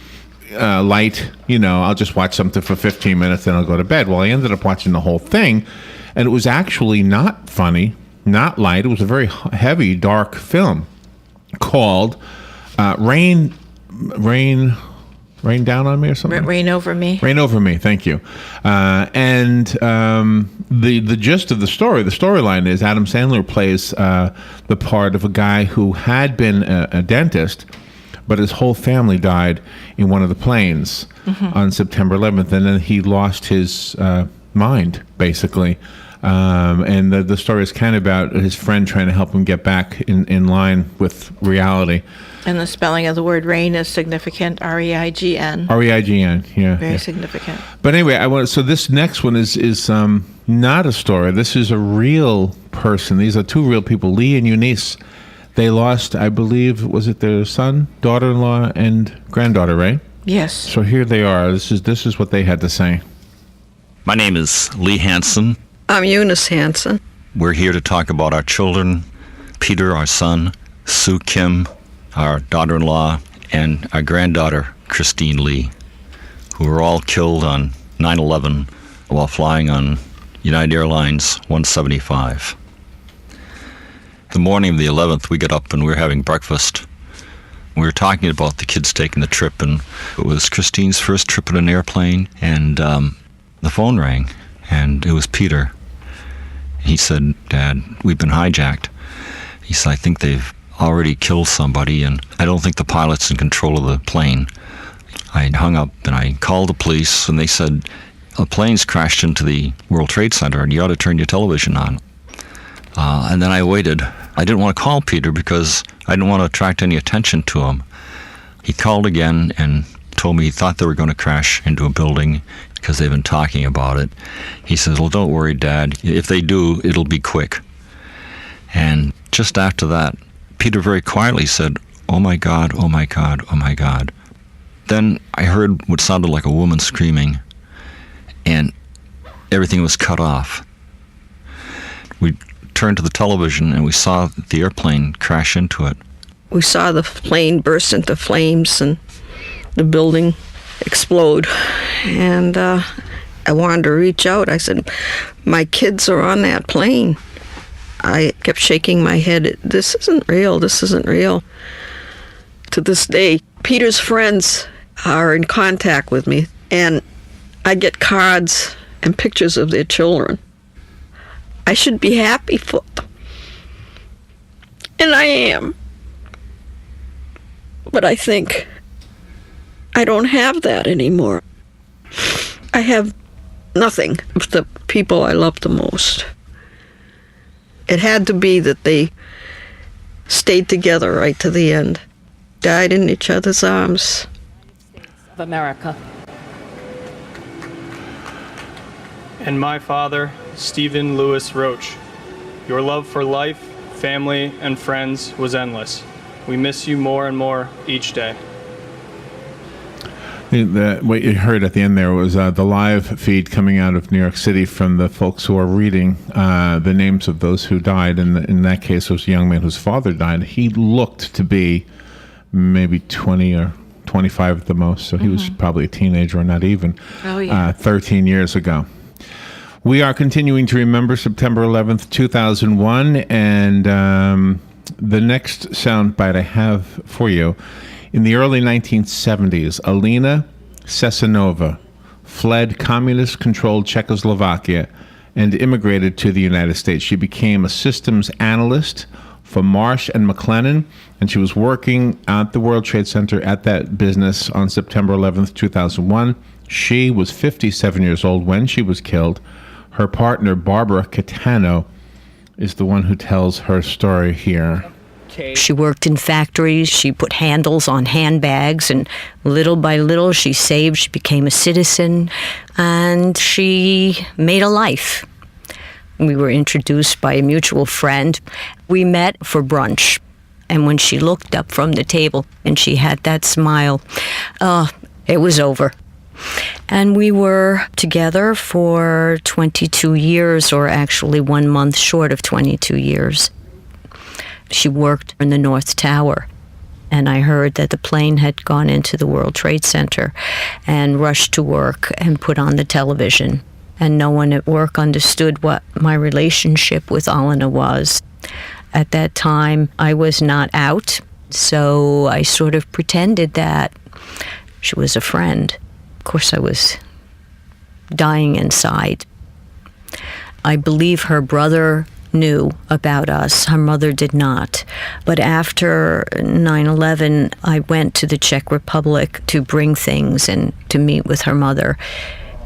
light, I'll just watch something for 15 minutes, then I'll go to bed. Well, I ended up watching the whole thing, and it was actually not funny, not light. It was a very heavy, dark film called Rain Down on Me or something? Rain Over Me. Rain Over Me, thank you. And the gist of the storyline is Adam Sandler plays the part of a guy who had been a dentist, but his whole family died in one of the planes on September 11th, and then he lost his mind, basically. And the story is kind of about his friend trying to help him get back in line with reality. And the spelling of the word rain is significant, R-E-I-G-N. R-E-I-G-N, yeah. Very significant. But anyway, so this next one is not a story. This is a real person. These are 2 real people, Lee and Eunice. They lost, I believe, was it their son, daughter-in-law, and granddaughter, right? Yes. So here they are. This is what they had to say. My name is Lee Hansen. I'm Eunice Hansen. We're here to talk about our children, Peter, our son, Sue Kim, our daughter-in-law, and our granddaughter, Christine Lee, who were all killed on 9/11 while flying on United Airlines 175. The morning of the 11th, we got up and we were having breakfast. We were talking about the kids taking the trip, and it was Christine's first trip in an airplane, and the phone rang, and it was Peter. He said, "Dad, we've been hijacked." He said, "I think they've already killed somebody, and I don't think the pilot's in control of the plane." I hung up and I called the police, and they said, "A plane's crashed into the World Trade Center, and you ought to turn your television on." And then I waited. I didn't want to call Peter because I didn't want to attract any attention to him. He called again and told me he thought they were going to crash into a building because they've been talking about it. He says, well, don't worry, Dad. If they do, it'll be quick. And just after that, Peter very quietly said, oh my God, oh my God, oh my God. Then I heard what sounded like a woman screaming, and everything was cut off. We turned to the television and we saw the airplane crash into it. We saw the plane burst into flames and the building explode. And I wanted to reach out. I said, my kids are on that plane. I kept shaking my head. This isn't real. This isn't real. To this day, Peter's friends are in contact with me, and I get cards and pictures of their children. I should be happy for them. And I am. But I think I don't have that anymore. I have nothing of the people I love the most. It had to be that they stayed together right to the end, died in each other's arms. Of America. And my father, Stephen Lewis Roach. Your love for life, family, and friends was endless. We miss you more and more each day. What you heard at the end there was the live feed coming out of New York City from the folks who are reading the names of those who died. And in that case, it was a young man whose father died. He looked to be maybe 20 or 25 at the most, so he was probably a teenager or not even, 13 years ago. We are continuing to remember September 11th, 2001, and the next soundbite I have for you. In the early 1970s, Alina Sesenova fled communist-controlled Czechoslovakia and immigrated to the United States. She became a systems analyst for Marsh and McLennan, and she was working at the World Trade Center at that business on September 11th, 2001. She was 57 years old when she was killed. Her partner, Barbara Catano, is the one who tells her story here. She worked in factories. She put handles on handbags, and little by little she saved. She became a citizen, and she made a life. We were introduced by a mutual friend. We met for brunch, and when she looked up from the table and she had that smile, it was over. And we were together for 22 years, or actually 1 month short of 22 years. She worked in the North Tower, and I heard that the plane had gone into the World Trade Center, and rushed to work and put on the television. And no one at work understood what my relationship with Alina was. At that time, I was not out, so I sort of pretended that she was a friend. Of course, I was dying inside. I believe her brother knew about us. Her mother did not. But after 9/11, I went to the Czech Republic to bring things and to meet with her mother.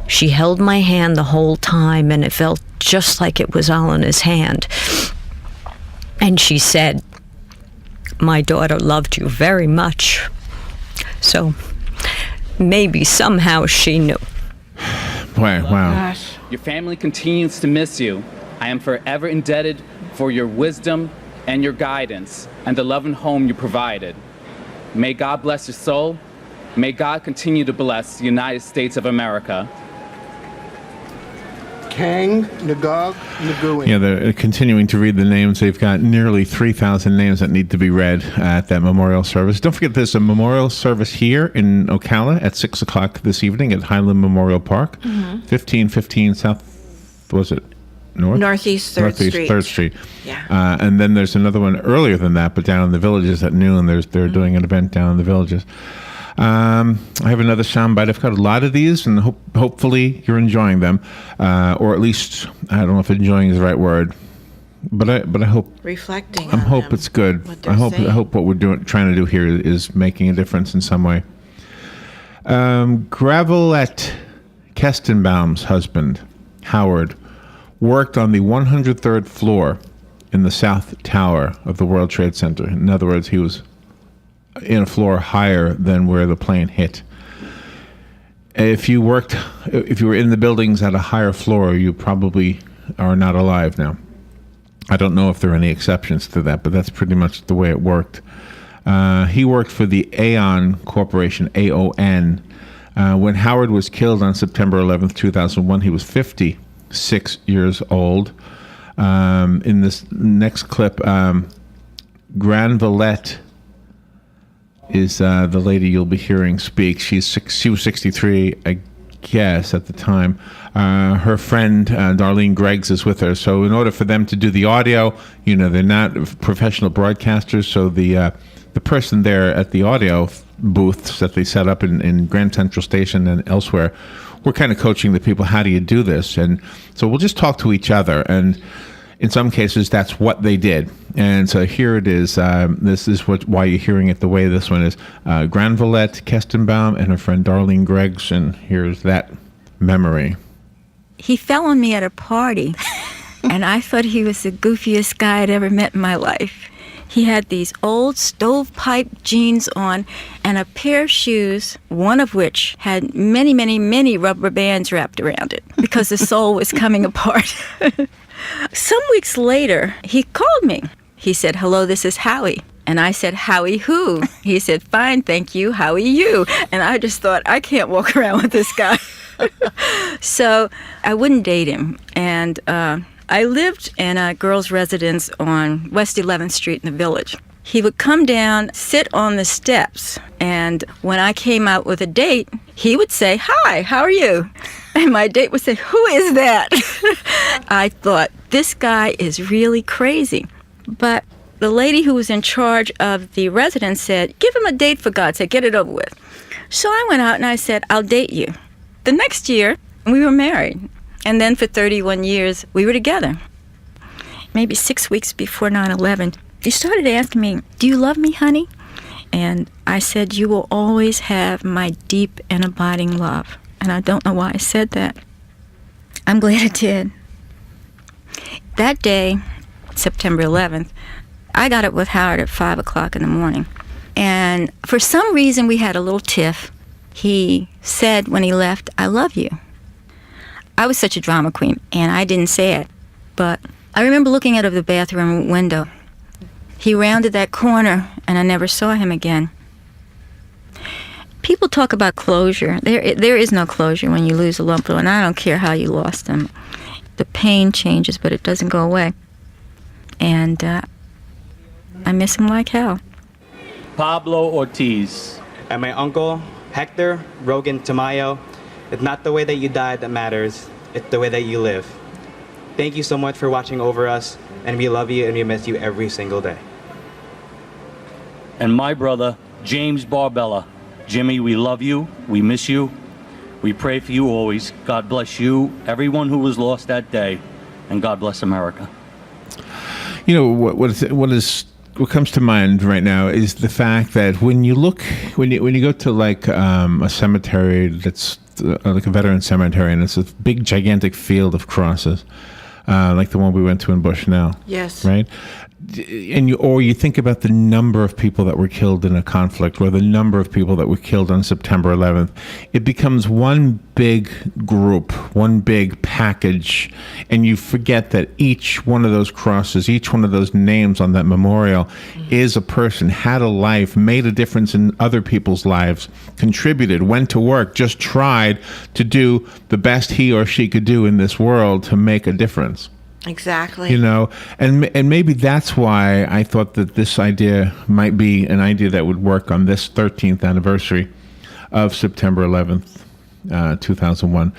She held my hand the whole time, and it felt just like it was Alina's hand. And she said, my daughter loved you very much. So maybe somehow she knew. Wow. Your family continues to miss you. I am forever indebted for your wisdom and your guidance and the love and home you provided. May God bless your soul. May God continue to bless the United States of America. Kang Ngog Nguyen. Yeah, they're continuing to read the names. They've got nearly 3,000 names that need to be read at that memorial service. Don't forget, there's a memorial service here in Ocala at 6 o'clock this evening at Highland Memorial Park, 1515 South, was it? Northeast 3rd Street. Yeah. And then there's another one earlier than that, but down in the Villages at noon. They're doing an event down in the Villages. I have another soundbite. I've got a lot of these, and hopefully you're enjoying them, or at least I don't know if enjoying is the right word, but I hope reflecting. I hope it's good. I hope what we're trying to do here is making a difference in some way. Gravelette Kestenbaum's husband, Howard, worked on the 103rd floor in the South Tower of the World Trade Center. In other words, he was in a floor higher than where the plane hit. If you were in the buildings at a higher floor, you probably are not alive now. I don't know if there are any exceptions to that, but that's pretty much the way it worked. He worked for the Aon Corporation, AON. When Howard was killed on September 11th, 2001, he was 56 years old. In this next clip, Granvillette is the lady you'll be hearing speak. She was 63, I guess, at the time. Her friend Darlene Greggs is with her. So in order for them to do the audio, they're not professional broadcasters. So the person there at the audio booths that they set up in Grand Central Station and elsewhere, we're kind of coaching the people. How do you do this? And so we'll just talk to each other. And in some cases, that's what they did. And so here it is. This is why you're hearing it the way this one is. Granvillette Kestenbaum and her friend Darlene Greggs, and here's that memory. He fell on me at a party, and I thought he was the goofiest guy I'd ever met in my life. He had these old stovepipe jeans on and a pair of shoes, one of which had many, many, many rubber bands wrapped around it because the sole was coming apart. Some weeks later, he called me. He said, "Hello, this is Howie." And I said, "Howie who?" He said, "Fine, thank you, Howie you." And I just thought, I can't walk around with this guy. So I wouldn't date him. And I lived in a girls' residence on West 11th Street in the Village. He would come down, sit on the steps, and when I came out with a date, he would say, "Hi, how are you?" And my date would say, "Who is that?" I thought, this guy is really crazy. But the lady who was in charge of the residence said, "Give him a date, for God's sake, get it over with." So I went out and I said, "I'll date you." The next year, we were married. And then for 31 years, we were together. Maybe 6 weeks before 9/11, he started asking me, "Do you love me, honey?" And I said, "You will always have my deep and abiding love." And I don't know why I said that. I'm glad I did. That day, September 11th, I got up with Howard at 5 o'clock in the morning. And for some reason, we had a little tiff. He said when he left, "I love you." I was such a drama queen, and I didn't say it. But I remember looking out of the bathroom window. He rounded that corner, and I never saw him again. People talk about closure. There is no closure when you lose a loved one. I don't care how you lost them. The pain changes, but it doesn't go away. And I miss him like hell. Pablo Ortiz. And my uncle, Hector Rogan Tamayo. It's not the way that you died that matters. It's the way that you live. Thank you so much for watching over us, and we love you and we miss you every single day. And my brother, James Barbella. Jimmy, we love you. We miss you. We pray for you always. God bless you, everyone who was lost that day, and God bless America. You know, what comes to mind right now is the fact that when you go to like a cemetery that's like a veteran cemetery, and it's a big gigantic field of crosses, like the one we went to in Bushnell. Yes. Right? And you think about the number of people that were killed in a conflict, or the number of people that were killed on September 11th, it becomes one big group, one big package, and you forget that each one of those crosses, each one of those names on that memorial is a person, had a life, made a difference in other people's lives, contributed, went to work, just tried to do the best he or she could do in this world to make a difference. Exactly. You know, and maybe that's why I thought that this idea might be an idea that would work on this 13th anniversary of September 11th, 2001.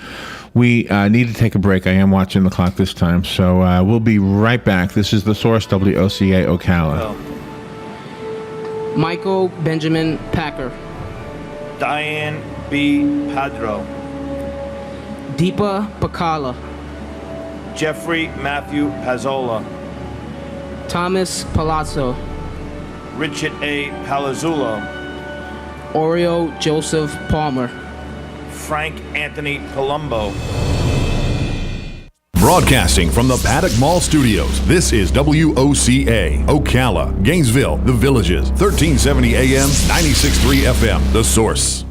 We need to take a break. I am watching the clock this time, so we'll be right back. This is The Source, WOCA Ocala. Michael Benjamin Packer. Diane B. Padro. Deepa Bakala. Jeffrey Matthew Pazzola. Thomas Palazzo. Richard A. Palazzolo. Oreo Joseph Palmer. Frank Anthony Palumbo. Broadcasting from the Paddock Mall Studios, this is WOCA, Ocala, Gainesville, The Villages, 1370 AM, 96.3 FM, The Source.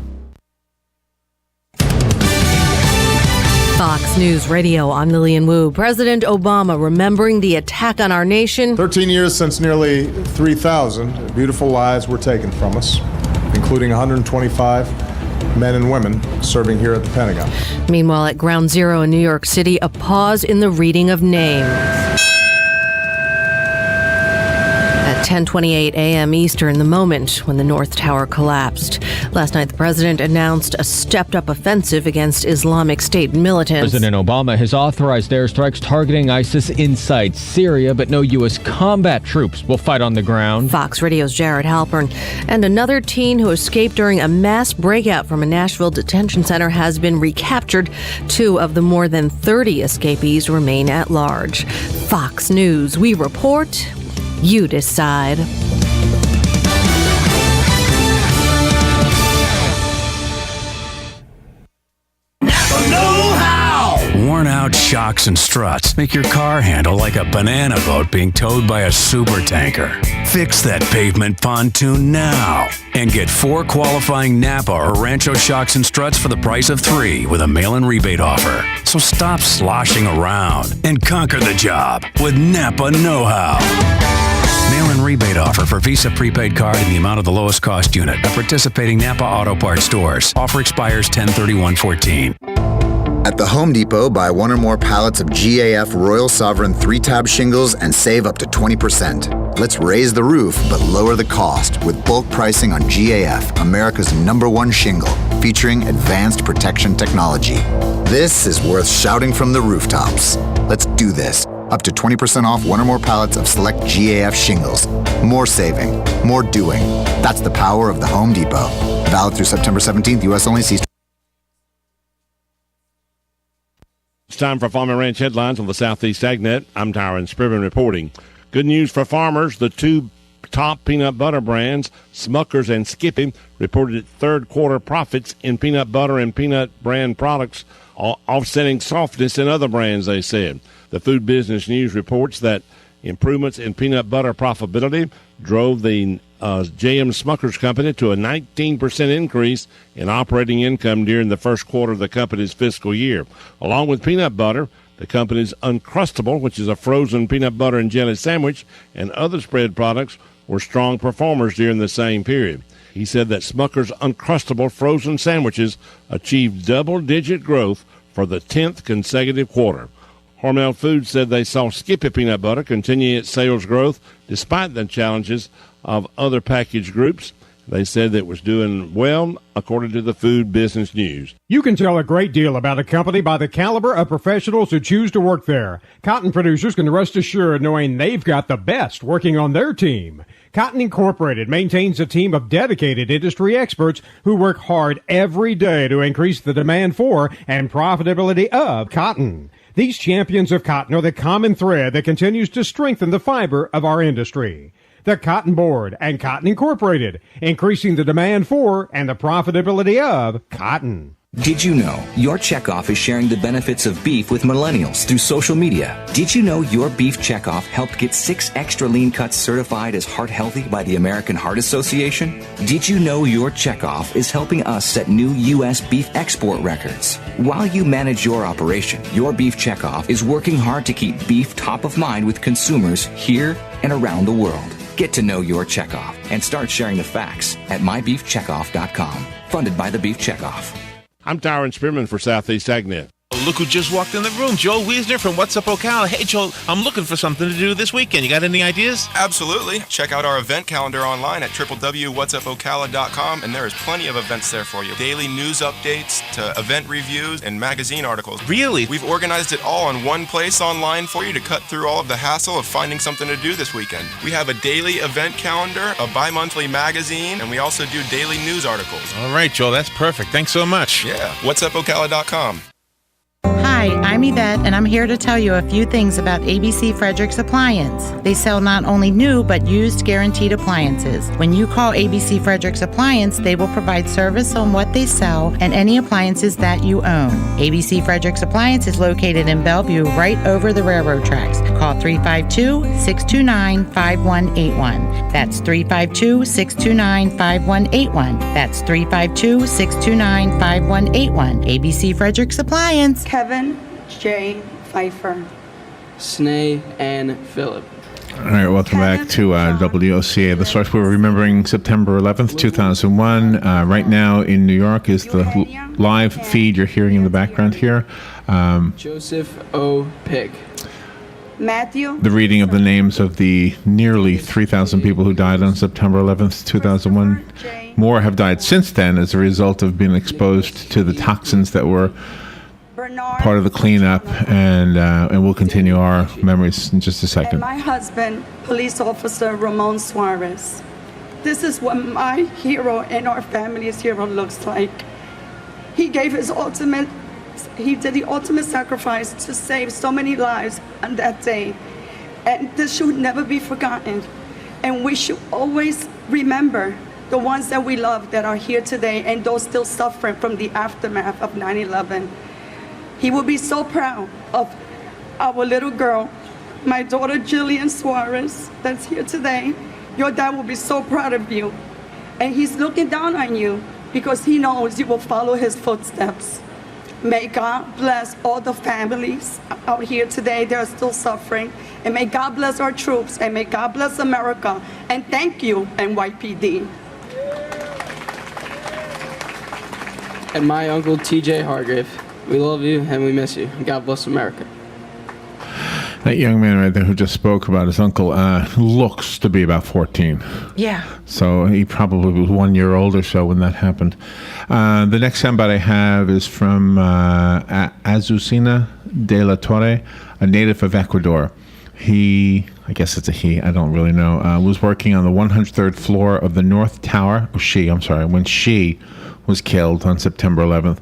Fox News Radio, I'm Lillian Wu. President Obama remembering the attack on our nation. 13 years since nearly 3,000 beautiful lives were taken from us, including 125 men and women serving here at the Pentagon. Meanwhile, at Ground Zero in New York City, a pause in the reading of names. At 10:28 a.m. Eastern, the moment when the North Tower collapsed. Last night, the president announced a stepped-up offensive against Islamic State militants. President Obama has authorized airstrikes targeting ISIS inside Syria, but no U.S. combat troops will fight on the ground. Fox Radio's Jared Halpern. And another teen who escaped during a mass breakout from a Nashville detention center has been recaptured. 2 of the more than 30 escapees remain at large. Fox News, we report, you decide. Worn-out shocks and struts make your car handle like a banana boat being towed by a super tanker. Fix that pavement pontoon now and get 4 qualifying Napa or Rancho shocks and struts for the price of 3 with a mail-in rebate offer. So stop sloshing around and conquer the job with Napa Know-How. Mail-in rebate offer for Visa prepaid card in the amount of the lowest cost unit at participating Napa Auto Parts stores. Offer expires 10/31/14. At the Home Depot, buy 1 or more pallets of GAF Royal Sovereign 3-tab shingles and save up to 20%. Let's raise the roof but lower the cost with bulk pricing on GAF, America's #1 shingle, featuring advanced protection technology. This is worth shouting from the rooftops. Let's do this. Up to 20% off 1 or more pallets of select GAF shingles. More saving, more doing. That's the power of the Home Depot. Valid through September 17th, U.S. only. See. It's time for Farm and Ranch headlines on the Southeast AgNet. I'm Tyron Scriven reporting. Good news for farmers. The 2 top peanut butter brands, Smucker's and Skippy, reported third quarter profits in peanut butter and peanut brand products, offsetting softness in other brands, they said. The Food Business News reports that improvements in peanut butter profitability drove the J.M. Smucker's Company to a 19% increase in operating income during the first quarter of the company's fiscal year. Along with peanut butter, the company's Uncrustable, which is a frozen peanut butter and jelly sandwich, and other spread products were strong performers during the same period. He said that Smucker's Uncrustable frozen sandwiches achieved double-digit growth for the 10th consecutive quarter. Hormel Foods said they saw Skippy peanut butter continue its sales growth despite the challenges of other package groups. They said that it was doing well, according to the Food Business News. You can tell a great deal about a company by the caliber of professionals who choose to work there. Cotton producers can rest assured knowing they've got the best working on their team. Cotton Incorporated maintains a team of dedicated industry experts who work hard every day to increase the demand for and profitability of cotton. These champions of cotton are the common thread that continues to strengthen the fiber of our industry. The Cotton Board and Cotton Incorporated, increasing the demand for and the profitability of cotton. Did you know your checkoff is sharing the benefits of beef with millennials through social media? Did you know your beef checkoff helped get 6 extra lean cuts certified as heart healthy by the American Heart Association? Did you know your checkoff is helping us set new U.S. beef export records? While you manage your operation, your beef checkoff is working hard to keep beef top of mind with consumers here and around the world. Get to know your checkoff and start sharing the facts at mybeefcheckoff.com. Funded by the Beef Checkoff. I'm Tyron Spearman for Southeast AgNet. Look who just walked in the room. Joel Wiesner from What's Up Ocala. Hey, Joel, I'm looking for something to do this weekend. You got any ideas? Absolutely. Check out our event calendar online at www.whatsupocala.com, and there is plenty of events there for you. Daily news updates to event reviews and magazine articles. Really? We've organized it all in one place online for you to cut through all of the hassle of finding something to do this weekend. We have a daily event calendar, a bi-monthly magazine, and we also do daily news articles. All right, Joel, that's perfect. Thanks so much. Yeah, whatsupocala.com. Hi, Hi, I'm Yvette, and I'm here to tell you a few things about ABC Fredericks Appliance. They sell not only new, but used guaranteed appliances. When you call ABC Fredericks Appliance, they will provide service on what they sell and any appliances that you own. ABC Fredericks Appliance is located in Bellevue, right over the railroad tracks. Call 352-629-5181. That's 352-629-5181. That's 352-629-5181. ABC Fredericks Appliance. Kevin J. Pfeiffer. Snay and Phillip. All right, welcome back to WOCA. The source we're remembering September 11th, 2001. Right now in New York is the live feed you're hearing in the background here. Joseph O. Pick. Matthew. The reading of the names of the nearly 3,000 people who died on September 11th, 2001. More have died since then as a result of being exposed to the toxins that were part of the cleanup, and we'll continue our memories in just a second. And my husband, police officer Ramon Suarez. This is what my hero and our family's hero looks like. He gave his he did the ultimate sacrifice to save so many lives on that day. And this should never be forgotten. And we should always remember the ones that we love that are here today and those still suffering from the aftermath of 9/11. He will be so proud of our little girl, my daughter Jillian Suarez, that's here today. Your dad will be so proud of you. And he's looking down on you because he knows you will follow his footsteps. May God bless all the families out here today that are still suffering. And may God bless our troops. And may God bless America. And thank you, NYPD. And my uncle TJ Hargrave. We love you and we miss you. God bless America. That young man right there who just spoke about his uncle looks to be about 14. Yeah. So he probably was 1 year old or so when that happened. The next soundbite I have is from Azucena de la Torre, a native of Ecuador. He, I guess it's a he, I don't really know, was working on the 103rd floor of the North Tower, when she was killed on September 11th.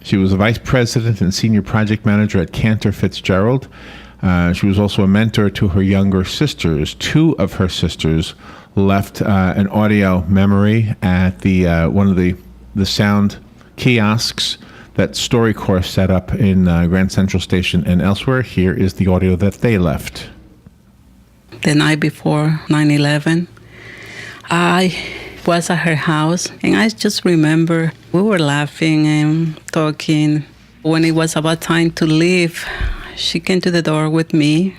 She was a vice president and senior project manager at Cantor Fitzgerald. She was also a mentor to her younger sisters. Two of her sisters left an audio memory at the one of the sound kiosks that StoryCorps set up in Grand Central Station and elsewhere. Here is the audio that they left. The night before 9/11, I was at her house, and I just remember we were laughing and talking. When it was about time to leave, she came to the door with me,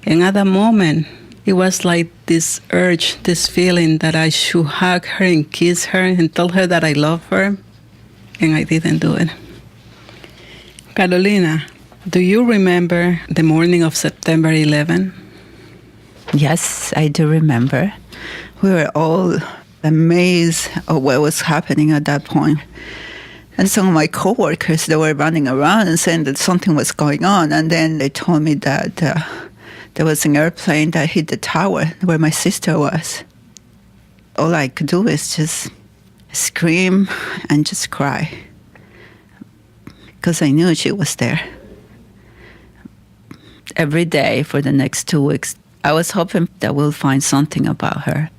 and at that moment, it was like this urge, this feeling that I should hug her and kiss her and tell her that I love her, and I didn't do it. Carolina, do you remember the morning of September 11? Yes, I do remember. We were all amazed of what was happening at that point. And some of my coworkers, they were running around and saying that something was going on. And then they told me that there was an airplane that hit the tower where my sister was. All I could do is just scream and just cry, because I knew she was there. Every day for the next 2 weeks, I was hoping that we'll find something about her.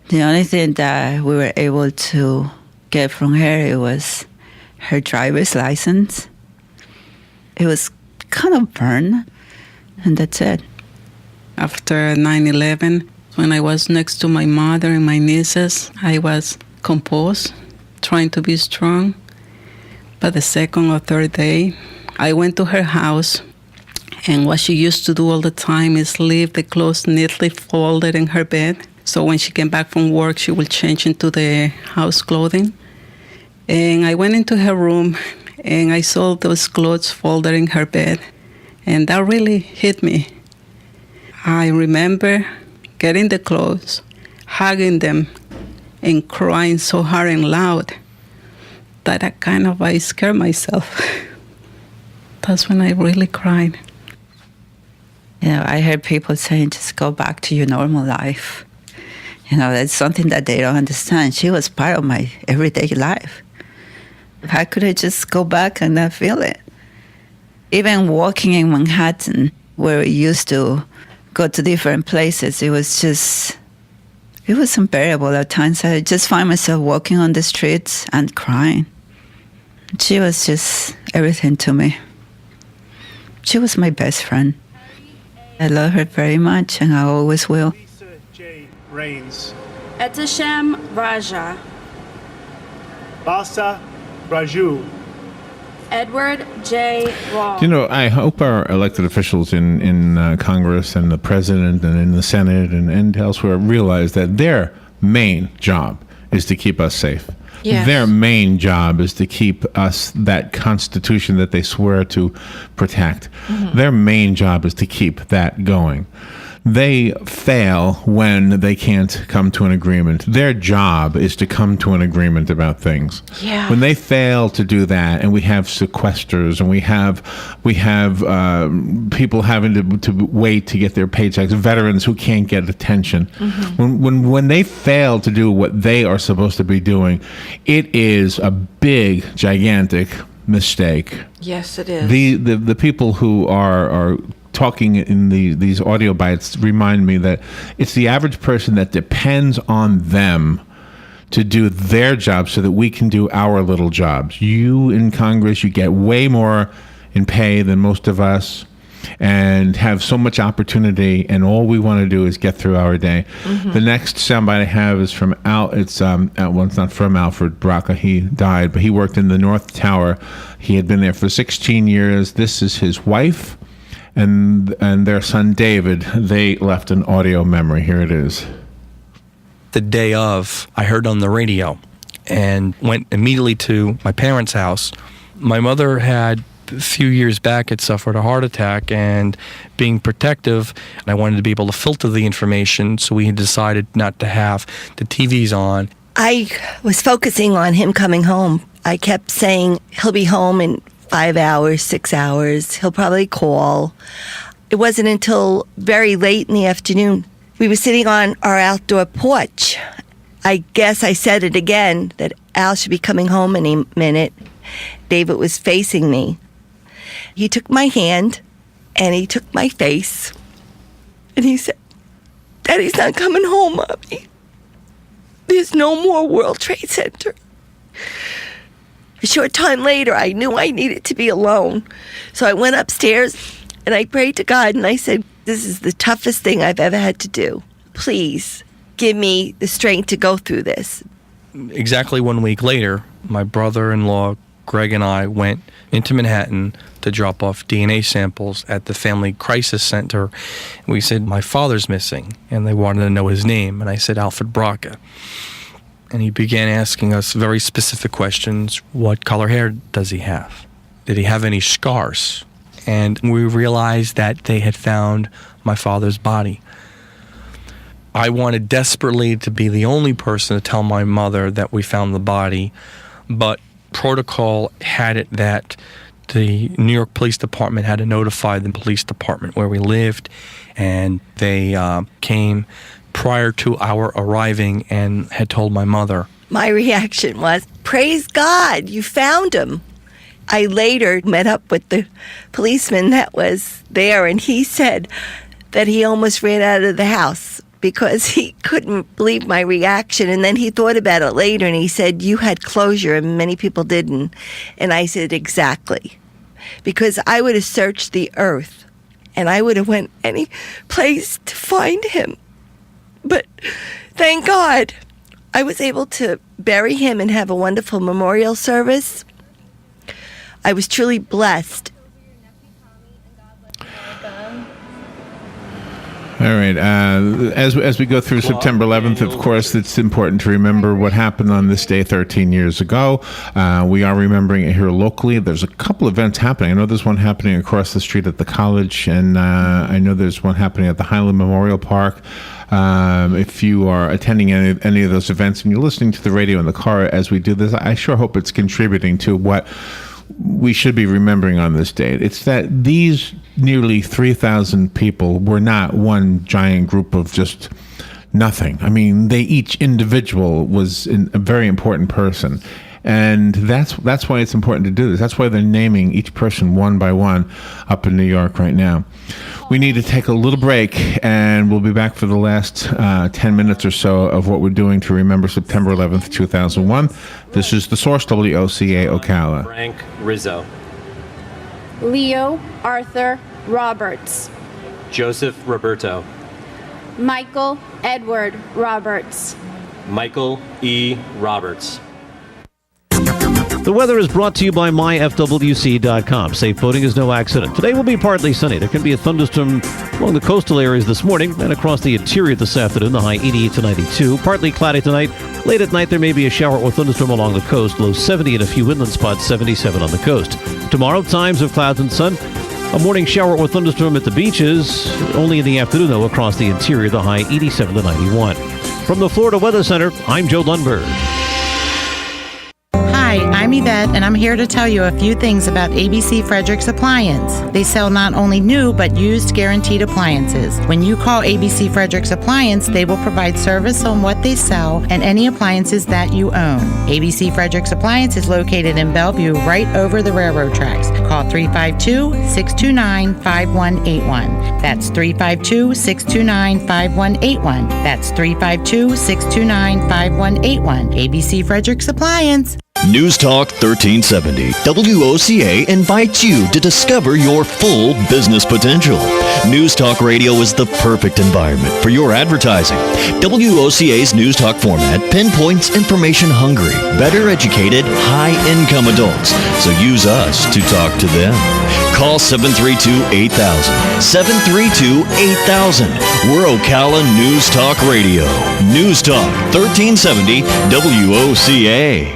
The only thing that we were able to get from her, it was her driver's license. It was kind of burned, and that's it. After 9/11, when I was next to my mother and my nieces, I was composed, trying to be strong. But the second or third day, I went to her house, and what she used to do all the time is leave the clothes neatly folded in her bed. So when she came back from work, she would change into the house clothing. And I went into her room, and I saw those clothes folded in her bed. And that really hit me. I remember getting the clothes, hugging them, and crying so hard and loud that I scared myself. That's when I really cried. I heard people saying, just go back to your normal life. That's something that they don't understand. She was part of my everyday life. How could I just go back and not feel it? Even walking in Manhattan, where we used to go to different places, it was unbearable at times. I just find myself walking on the streets and crying. She was just everything to me. She was my best friend. I love her very much, and I always will. Lisa J. Rains. Etisham Raja. Basa Raju. Edward J. Wall. You know, I hope our elected officials in Congress and the president and in the Senate and elsewhere realize that their main job is to keep us safe. Yes. Their main job is to keep us that Constitution that they swear to protect. Mm-hmm. Their main job is to keep that going. They fail when they can't come to an agreement. Their job is to come to an agreement about things. Yeah. When they fail to do that, and we have sequesters, and we have people having to wait to get their paychecks, veterans who can't get attention. Mm-hmm. When they fail to do what they are supposed to be doing, it is a big, gigantic mistake. Yes, it is. The people who are talking in these audio bites remind me that it's the average person that depends on them to do their job so that we can do our little jobs. You in Congress, you get way more in pay than most of us and have so much opportunity, and all we want to do is get through our day. Mm-hmm. The next soundbite I have is from it's not from Alfred Braca. He died, but he worked in the North Tower. He had been there for 16 years. This is his wife and their son David. They left an audio memory. Here it is. The day of, I heard on the radio and went immediately to my parents' house. My mother had a few years back had suffered a heart attack, and being protective, I wanted to be able to filter the information, so we had decided not to have the TVs on. I was focusing on him coming home. I kept saying he'll be home in 5 hours, 6 hours. He'll probably call. It wasn't until very late in the afternoon. We were sitting on our outdoor porch. I guess I said it again, that Al should be coming home any minute. David was facing me. He took my hand and he took my face. And he said, "Daddy's not coming home, Mommy. There's no more World Trade Center." A short time later, I knew I needed to be alone. So I went upstairs and I prayed to God and I said, "This is the toughest thing I've ever had to do. Please give me the strength to go through this." Exactly 1 week later, my brother-in-law, Greg, and I went into Manhattan to drop off DNA samples at the Family Crisis Center. We said, "My father's missing," and they wanted to know his name. And I said, "Alfred Braca." And he began asking us very specific questions. What color hair does he have? Did he have any scars? And we realized that they had found my father's body. I wanted desperately to be the only person to tell my mother that we found the body, but protocol had it that the New York Police Department had to notify the police department where we lived, and they came prior to our arriving and had told my mother. My reaction was, "Praise God, you found him." I later met up with the policeman that was there, and he said that he almost ran out of the house because he couldn't believe my reaction. And then he thought about it later, and he said, "You had closure, and many people didn't." And I said, "Exactly. Because I would have searched the earth, and I would have went any place to find him. But thank God I was able to bury him and have a wonderful memorial service. I was truly blessed." All right. As we go through September 11th, of course, it's important to remember what happened on this day 13 years ago. We are remembering it here locally. There's a couple events happening. I know there's one happening across the street at the college, and I know there's one happening at the Highland Memorial Park. If you are attending any of those events and you're listening to the radio in the car as we do this, I sure hope it's contributing to what we should be remembering on this date. It's that these nearly 3,000 people were not one giant group of just nothing. I mean, they each individual was a very important person. And that's why it's important to do this. That's why they're naming each person one by one up in New York right now. We need to take a little break, and we'll be back for the last 10 minutes or so of what we're doing to remember September 11th, 2001. This is The Source, WOCA Ocala. Frank Rizzo. Leo Arthur Roberts. Joseph Roberto. Michael Edward Roberts. Michael E. Roberts. The weather is brought to you by myfwc.com. Safe boating is no accident. Today will be partly sunny. There can be a thunderstorm along the coastal areas this morning and across the interior this afternoon, the high 88 to 92. Partly cloudy tonight. Late at night, there may be a shower or thunderstorm along the coast. Low 70 in a few inland spots, 77 on the coast. Tomorrow, times of clouds and sun. A morning shower or thunderstorm at the beaches. Only in the afternoon, though, across the interior, the high 87 to 91. From the Florida Weather Center, I'm Joe Lundberg. Hi, I'm Yvette, and I'm here to tell you a few things about ABC Fredericks Appliance. They sell not only new, but used guaranteed appliances. When you call ABC Fredericks Appliance, they will provide service on what they sell and any appliances that you own. ABC Fredericks Appliance is located in Bellevue, right over the railroad tracks. Call 352-629-5181. That's 352-629-5181. That's 352-629-5181. ABC Fredericks Appliance. News Talk 1370, WOCA invites you to discover your full business potential. News Talk Radio is the perfect environment for your advertising. WOCA's News Talk format pinpoints information-hungry, better educated, high-income adults, so use us to talk to them. Call 732-8000, 732-8000. We're Ocala News Talk Radio. News Talk 1370, WOCA.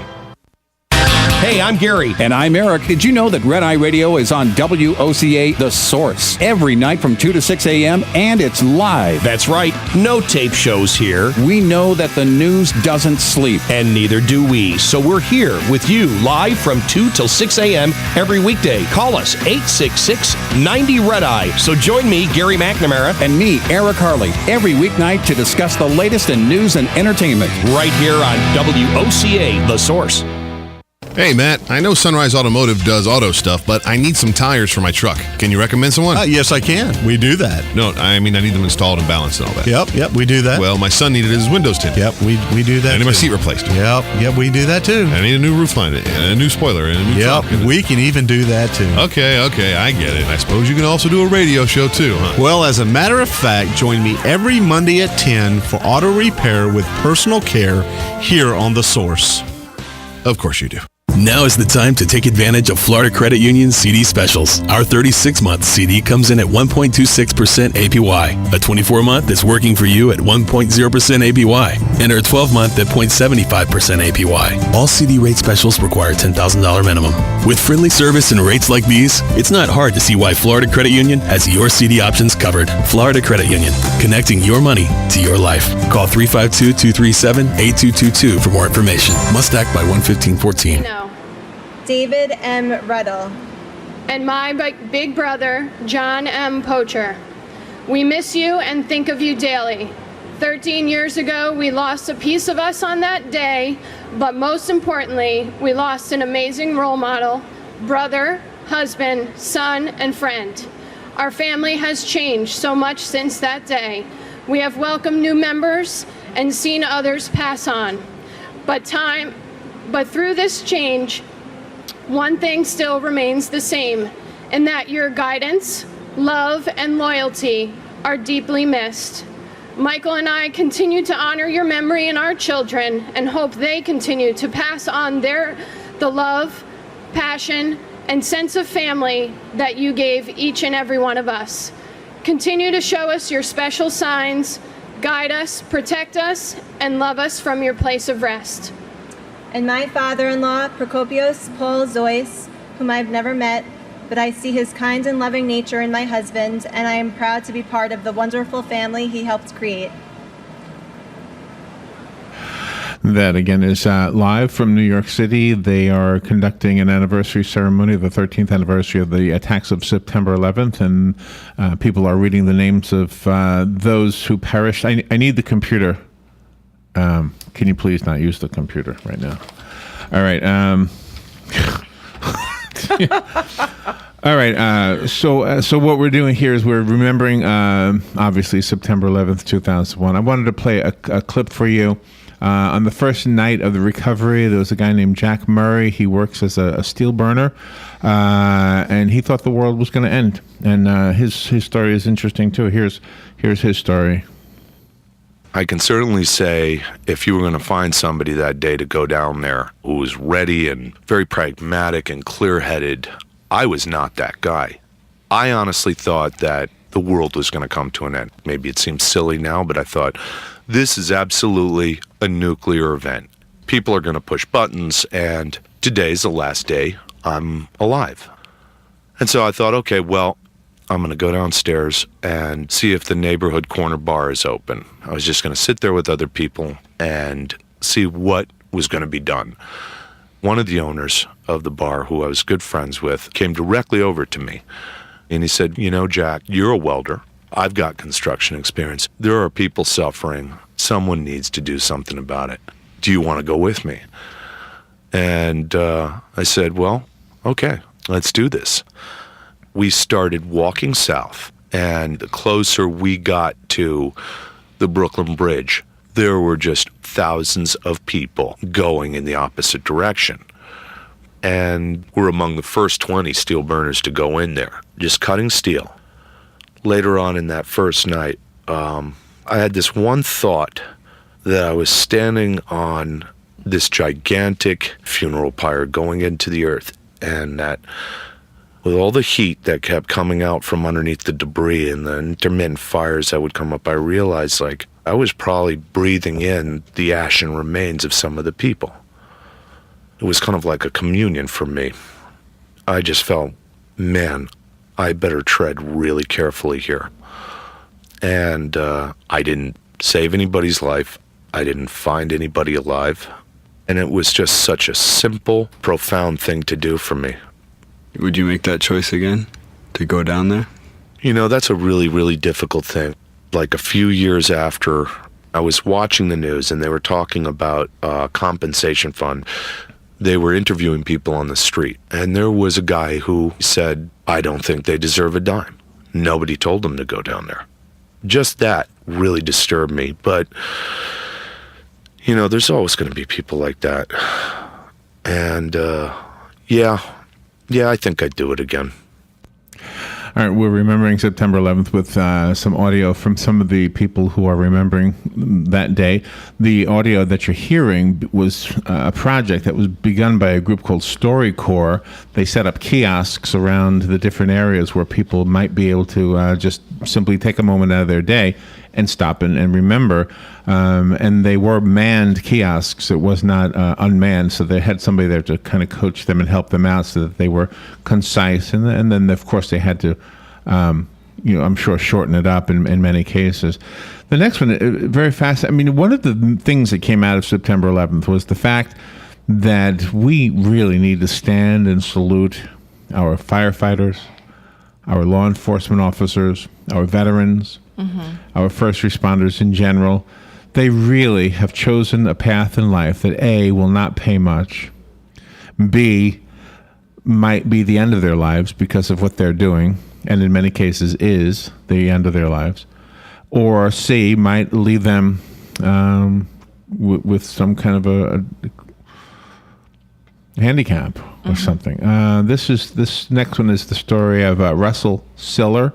Hey, I'm Gary. And I'm Eric. Did you know that Red Eye Radio is on WOCA The Source every night from 2 to 6 a.m. and it's live? That's right. No tape shows here. We know that the news doesn't sleep. And neither do we. So we're here with you live from 2 till 6 a.m. every weekday. Call us 866-90-RED-EYE. So join me, Gary McNamara. And me, Eric Harley, every weeknight to discuss the latest in news and entertainment. Right here on WOCA The Source. Hey, Matt, I know Sunrise Automotive does auto stuff, but I need some tires for my truck. Can you recommend someone? Yes, I can. We do that. No, I mean, I need them installed and balanced and all that. Yep, we do that. Well, my son needed his windows tinted. Yep, we do that. I need my seat replaced. Yep, we do that too. I need a new roof line, and a new spoiler, and a new truck. We can even do that too. Okay, I get it. I suppose you can also do a radio show too, huh? Well, as a matter of fact, join me every Monday at 10 for auto repair with personal care here on The Source. Of course you do. Now is the time to take advantage of Florida Credit Union's CD specials. Our 36-month CD comes in at 1.26% APY. A 24-month is working for you at 1.0% APY. And our 12-month at 0.75% APY. All CD rate specials require $10,000 minimum. With friendly service and rates like these, it's not hard to see why Florida Credit Union has your CD options covered. Florida Credit Union, connecting your money to your life. Call 352-237-8222 for more information. Must act by 1/15/14. David M. Ruddle. And my big brother, John M. Pocher. We miss you and think of you daily. 13 years ago, we lost a piece of us on that day, but most importantly, we lost an amazing role model, brother, husband, son, and friend. Our family has changed so much since that day. We have welcomed new members and seen others pass on. But through this change, one thing still remains the same, in that your guidance, love, and loyalty are deeply missed. Michael and I continue to honor your memory in our children and hope they continue to pass on the love, passion, and sense of family that you gave each and every one of us. Continue to show us your special signs, guide us, protect us, and love us from your place of rest. And my father-in-law, Prokopios Paul Zois, whom I've never met, but I see his kind and loving nature in my husband, and I am proud to be part of the wonderful family he helped create. That, again, is live from New York City. They are conducting an anniversary ceremony, the 13th anniversary of the attacks of September 11th, and people are reading the names of those who perished. I need the computer. Can you please not use the computer right now? All right. All right. So what we're doing here is we're remembering, obviously, September 11th, 2001. I wanted to play a clip for you. On the first night of the recovery, there was a guy named Jack Murray. He works as a steel burner, and he thought the world was going to end. And his story is interesting too. Here's his story. I can certainly say if you were going to find somebody that day to go down there who was ready and very pragmatic and clear-headed, I was not that guy. I honestly thought that the world was going to come to an end. Maybe it seems silly now, but I thought this is absolutely a nuclear event. People are going to push buttons, and today's the last day I'm alive. And so I thought, okay, well, I'm going to go downstairs and see if the neighborhood corner bar is open. I was just going to sit there with other people and see what was going to be done. One of the owners of the bar, who I was good friends with, came directly over to me. And he said, you know, Jack, you're a welder. I've got construction experience. There are people suffering. Someone needs to do something about it. Do you want to go with me? And I said, well, okay, let's do this. We started walking south, and the closer we got to the Brooklyn Bridge, there were just thousands of people going in the opposite direction. And we're among the first 20 steel burners to go in there, just cutting steel. Later on in that first night, I had this one thought that I was standing on this gigantic funeral pyre going into the earth, and that with all the heat that kept coming out from underneath the debris and the intermittent fires that would come up, I realized, like, I was probably breathing in the ashen remains of some of the people. It was kind of like a communion for me. I just felt, man, I better tread really carefully here. And I didn't save anybody's life. I didn't find anybody alive. And it was just such a simple, profound thing to do for me. Would you make that choice again, to go down there? You know, that's a really, really difficult thing. Like a few years after, I was watching the news and they were talking about a compensation fund. They were interviewing people on the street, and there was a guy who said, I don't think they deserve a dime. Nobody told them to go down there. Just that really disturbed me. But, you know, there's always going to be people like that. And, yeah, I think I'd do it again. All right, we're remembering September 11th with some audio from some of the people who are remembering that day. The audio that you're hearing was a project that was begun by a group called StoryCorps. They set up kiosks around the different areas where people might be able to just simply take a moment out of their day and stop and remember. And they were manned kiosks. It was not unmanned, so they had somebody there to kind of coach them and help them out so that they were concise. And then, of course, they had to, I'm sure, shorten it up in many cases. The next one, very fast. I mean, one of the things that came out of September 11th was the fact that we really need to stand and salute our firefighters, our law enforcement officers, our veterans, our first responders in general. They really have chosen a path in life that A, will not pay much, B, might be the end of their lives because of what they're doing, and in many cases is the end of their lives, or C, might leave them with some kind of a handicap or something. This next one is the story of Russell Siller.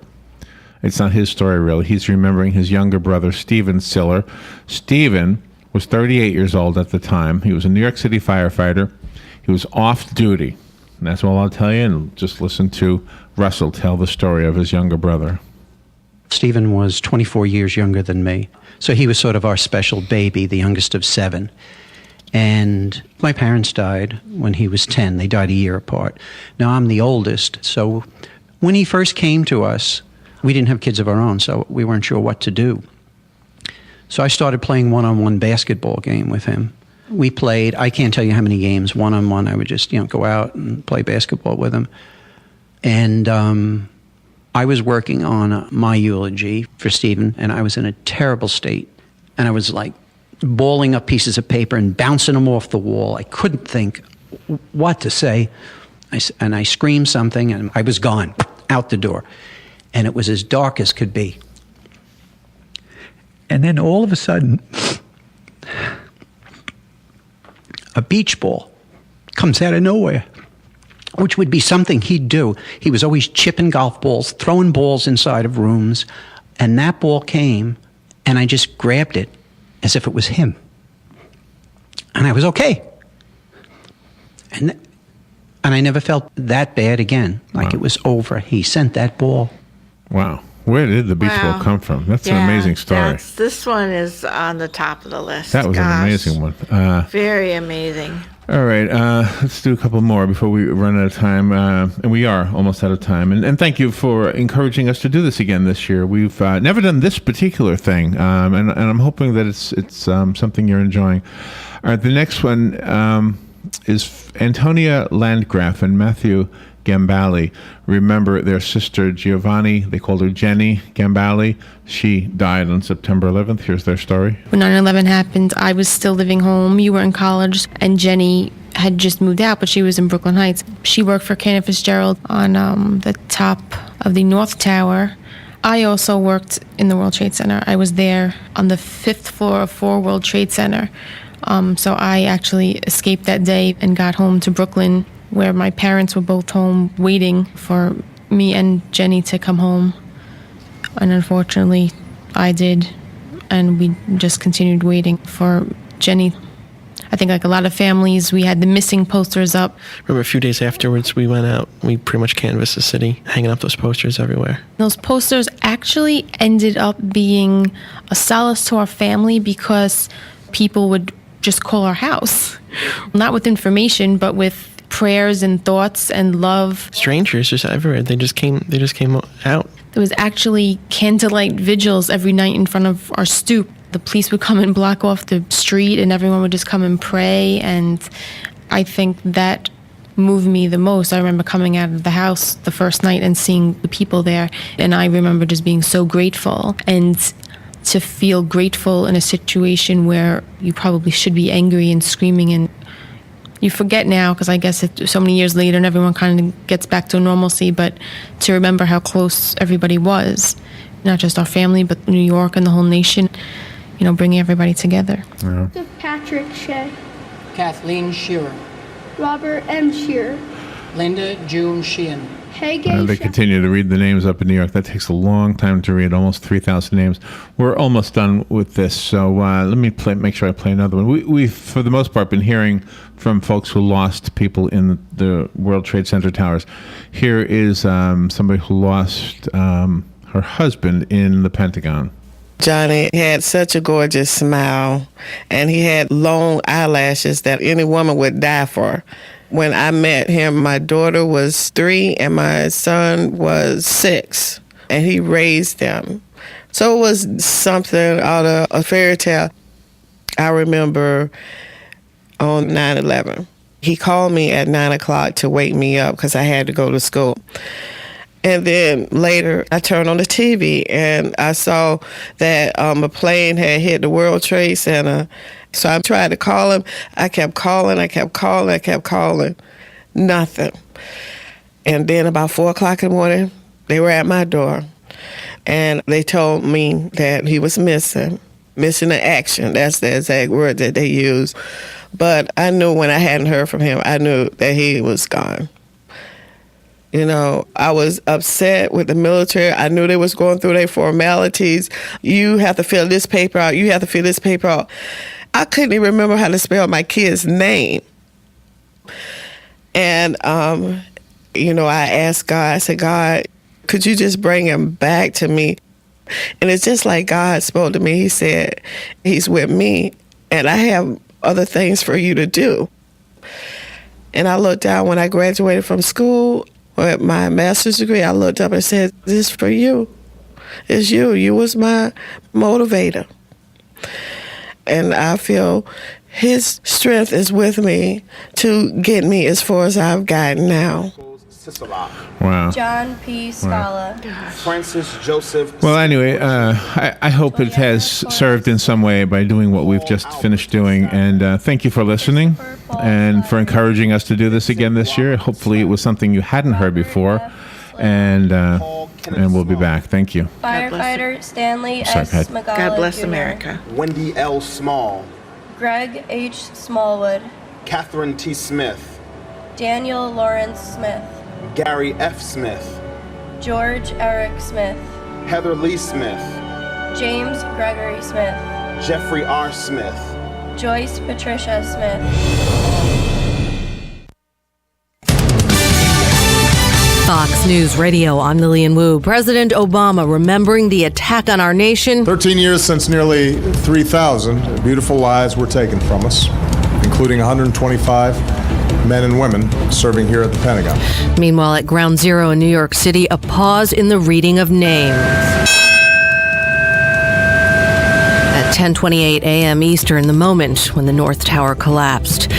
It's not his story, really. He's remembering his younger brother, Stephen Siller. Stephen was 38 years old at the time. He was a New York City firefighter. He was off duty. And that's all I'll tell you. And just listen to Russell tell the story of his younger brother. Stephen was 24 years younger than me. So he was sort of our special baby, the youngest of 7. And my parents died when he was 10. They died a year apart. Now, I'm the oldest. So when he first came to us, we didn't have kids of our own, so we weren't sure what to do. So I started playing one-on-one basketball game with him. We played, I can't tell you how many games, one-on-one. I would just, go out and play basketball with him. And I was working on my eulogy for Stephen, and I was in a terrible state. And I was like balling up pieces of paper and bouncing them off the wall. I couldn't think what to say. I screamed something, and I was gone, out the door. And it was as dark as could be. And then all of a sudden, a beach ball comes out of nowhere, which would be something he'd do. He was always chipping golf balls, throwing balls inside of rooms, and that ball came, and I just grabbed it as if it was him. And I was okay. And I never felt that bad again, like it was over. He sent that ball. Wow. Where did the beach ball come from? That's an amazing story. This one is on the top of the list. That was an amazing one. Very amazing. All right, let's do a couple more before we run out of time, and we are almost out of time. And thank you for encouraging us to do this again this year. We've never done this particular thing, and I'm hoping that it's something you're enjoying. All right, the next one is Antonia Landgraf and Matthew Gambale. Remember their sister Giovanni, they called her Jenny Gambale. She died on September 11th. Here's their story. When 9/11 happened, I was still living home. You were in college, and Jenny had just moved out, but she was in Brooklyn Heights. She worked for Cantor Fitzgerald on the top of the North Tower. I also worked in the World Trade Center. I was there on the 5th floor of 4 World Trade Center. So I actually escaped that day and got home to Brooklyn, where my parents were both home waiting for me and Jenny to come home. And unfortunately, I did, and we just continued waiting for Jenny. I think like a lot of families, we had the missing posters up. Remember a few days afterwards, we went out. We pretty much canvassed the city, hanging up those posters everywhere. Those posters actually ended up being a solace to our family because people would just call our house. Not with information, but with prayers and thoughts and love. Strangers just everywhere. They just came out. There was actually candlelight vigils every night in front of our stoop. The police would come and block off the street, and everyone would just come and pray. And I think that moved me the most. I remember coming out of the house the first night and seeing the people there, and I remember just being so grateful. And to feel grateful in a situation where you probably should be angry and screaming, and you forget now, because I guess it's so many years later and everyone kind of gets back to normalcy, but to remember how close everybody was, not just our family, but New York and the whole nation, bringing everybody together. Yeah. Patrick Shea. Kathleen Shearer. Robert M. Shearer. Linda June Sheehan. They continue to read the names up in New York. That takes a long time to read, almost 3,000 names. We're almost done with this, so let me make sure I play another one. We've, for the most part, been hearing from folks who lost people in the World Trade Center towers. Here is somebody who lost her husband in the Pentagon. Johnny had such a gorgeous smile, and he had long eyelashes that any woman would die for. When I met him, my daughter was 3 and my son was 6, and he raised them. So it was something out of a fairy tale. I remember on 9/11, he called me at 9 o'clock to wake me up because I had to go to school. And then later, I turned on the TV and I saw that a plane had hit the World Trade Center. So I tried to call him. I kept calling. Nothing. And then about 4 o'clock in the morning, they were at my door. And they told me that he was missing in action. That's the exact word that they used. But I knew when I hadn't heard from him, I knew that he was gone. I was upset with the military. I knew they was going through their formalities. You have to fill this paper out. You have to fill this paper out. I couldn't even remember how to spell my kid's name. And, I asked God, I said, God, could you just bring him back to me? And it's just like God spoke to me. He said, he's with me, and I have other things for you to do. And I looked down when I graduated from school with my master's degree. I looked up and said, this is for you. It's you. You was my motivator. And I feel his strength is with me to get me as far as I've gotten now. Wow. John P. Scala. Francis Joseph. Well, anyway, I hope it has served in some way by doing what we've just finished doing. And thank you for listening and for encouraging us to do this again this year. Hopefully it was something you hadn't heard before. And we'll be back. Thank you. Firefighter Stanley Sorry, S. Pat. Magala God bless Jr. America. Wendy L. Small. Greg H. Smallwood. Catherine T. Smith. Daniel Lawrence Smith. Gary F. Smith. George Eric Smith. Heather Lee Smith. James Gregory Smith. Jeffrey R. Smith. Joyce Patricia Smith. Fox News Radio, I'm Lillian Wu. President Obama remembering the attack on our nation. 13 years since nearly 3,000 beautiful lives were taken from us, including 125 men and women serving here at the Pentagon. Meanwhile, at Ground Zero in New York City, a pause in the reading of names. At 10:28 a.m. Eastern, the moment when the North Tower collapsed.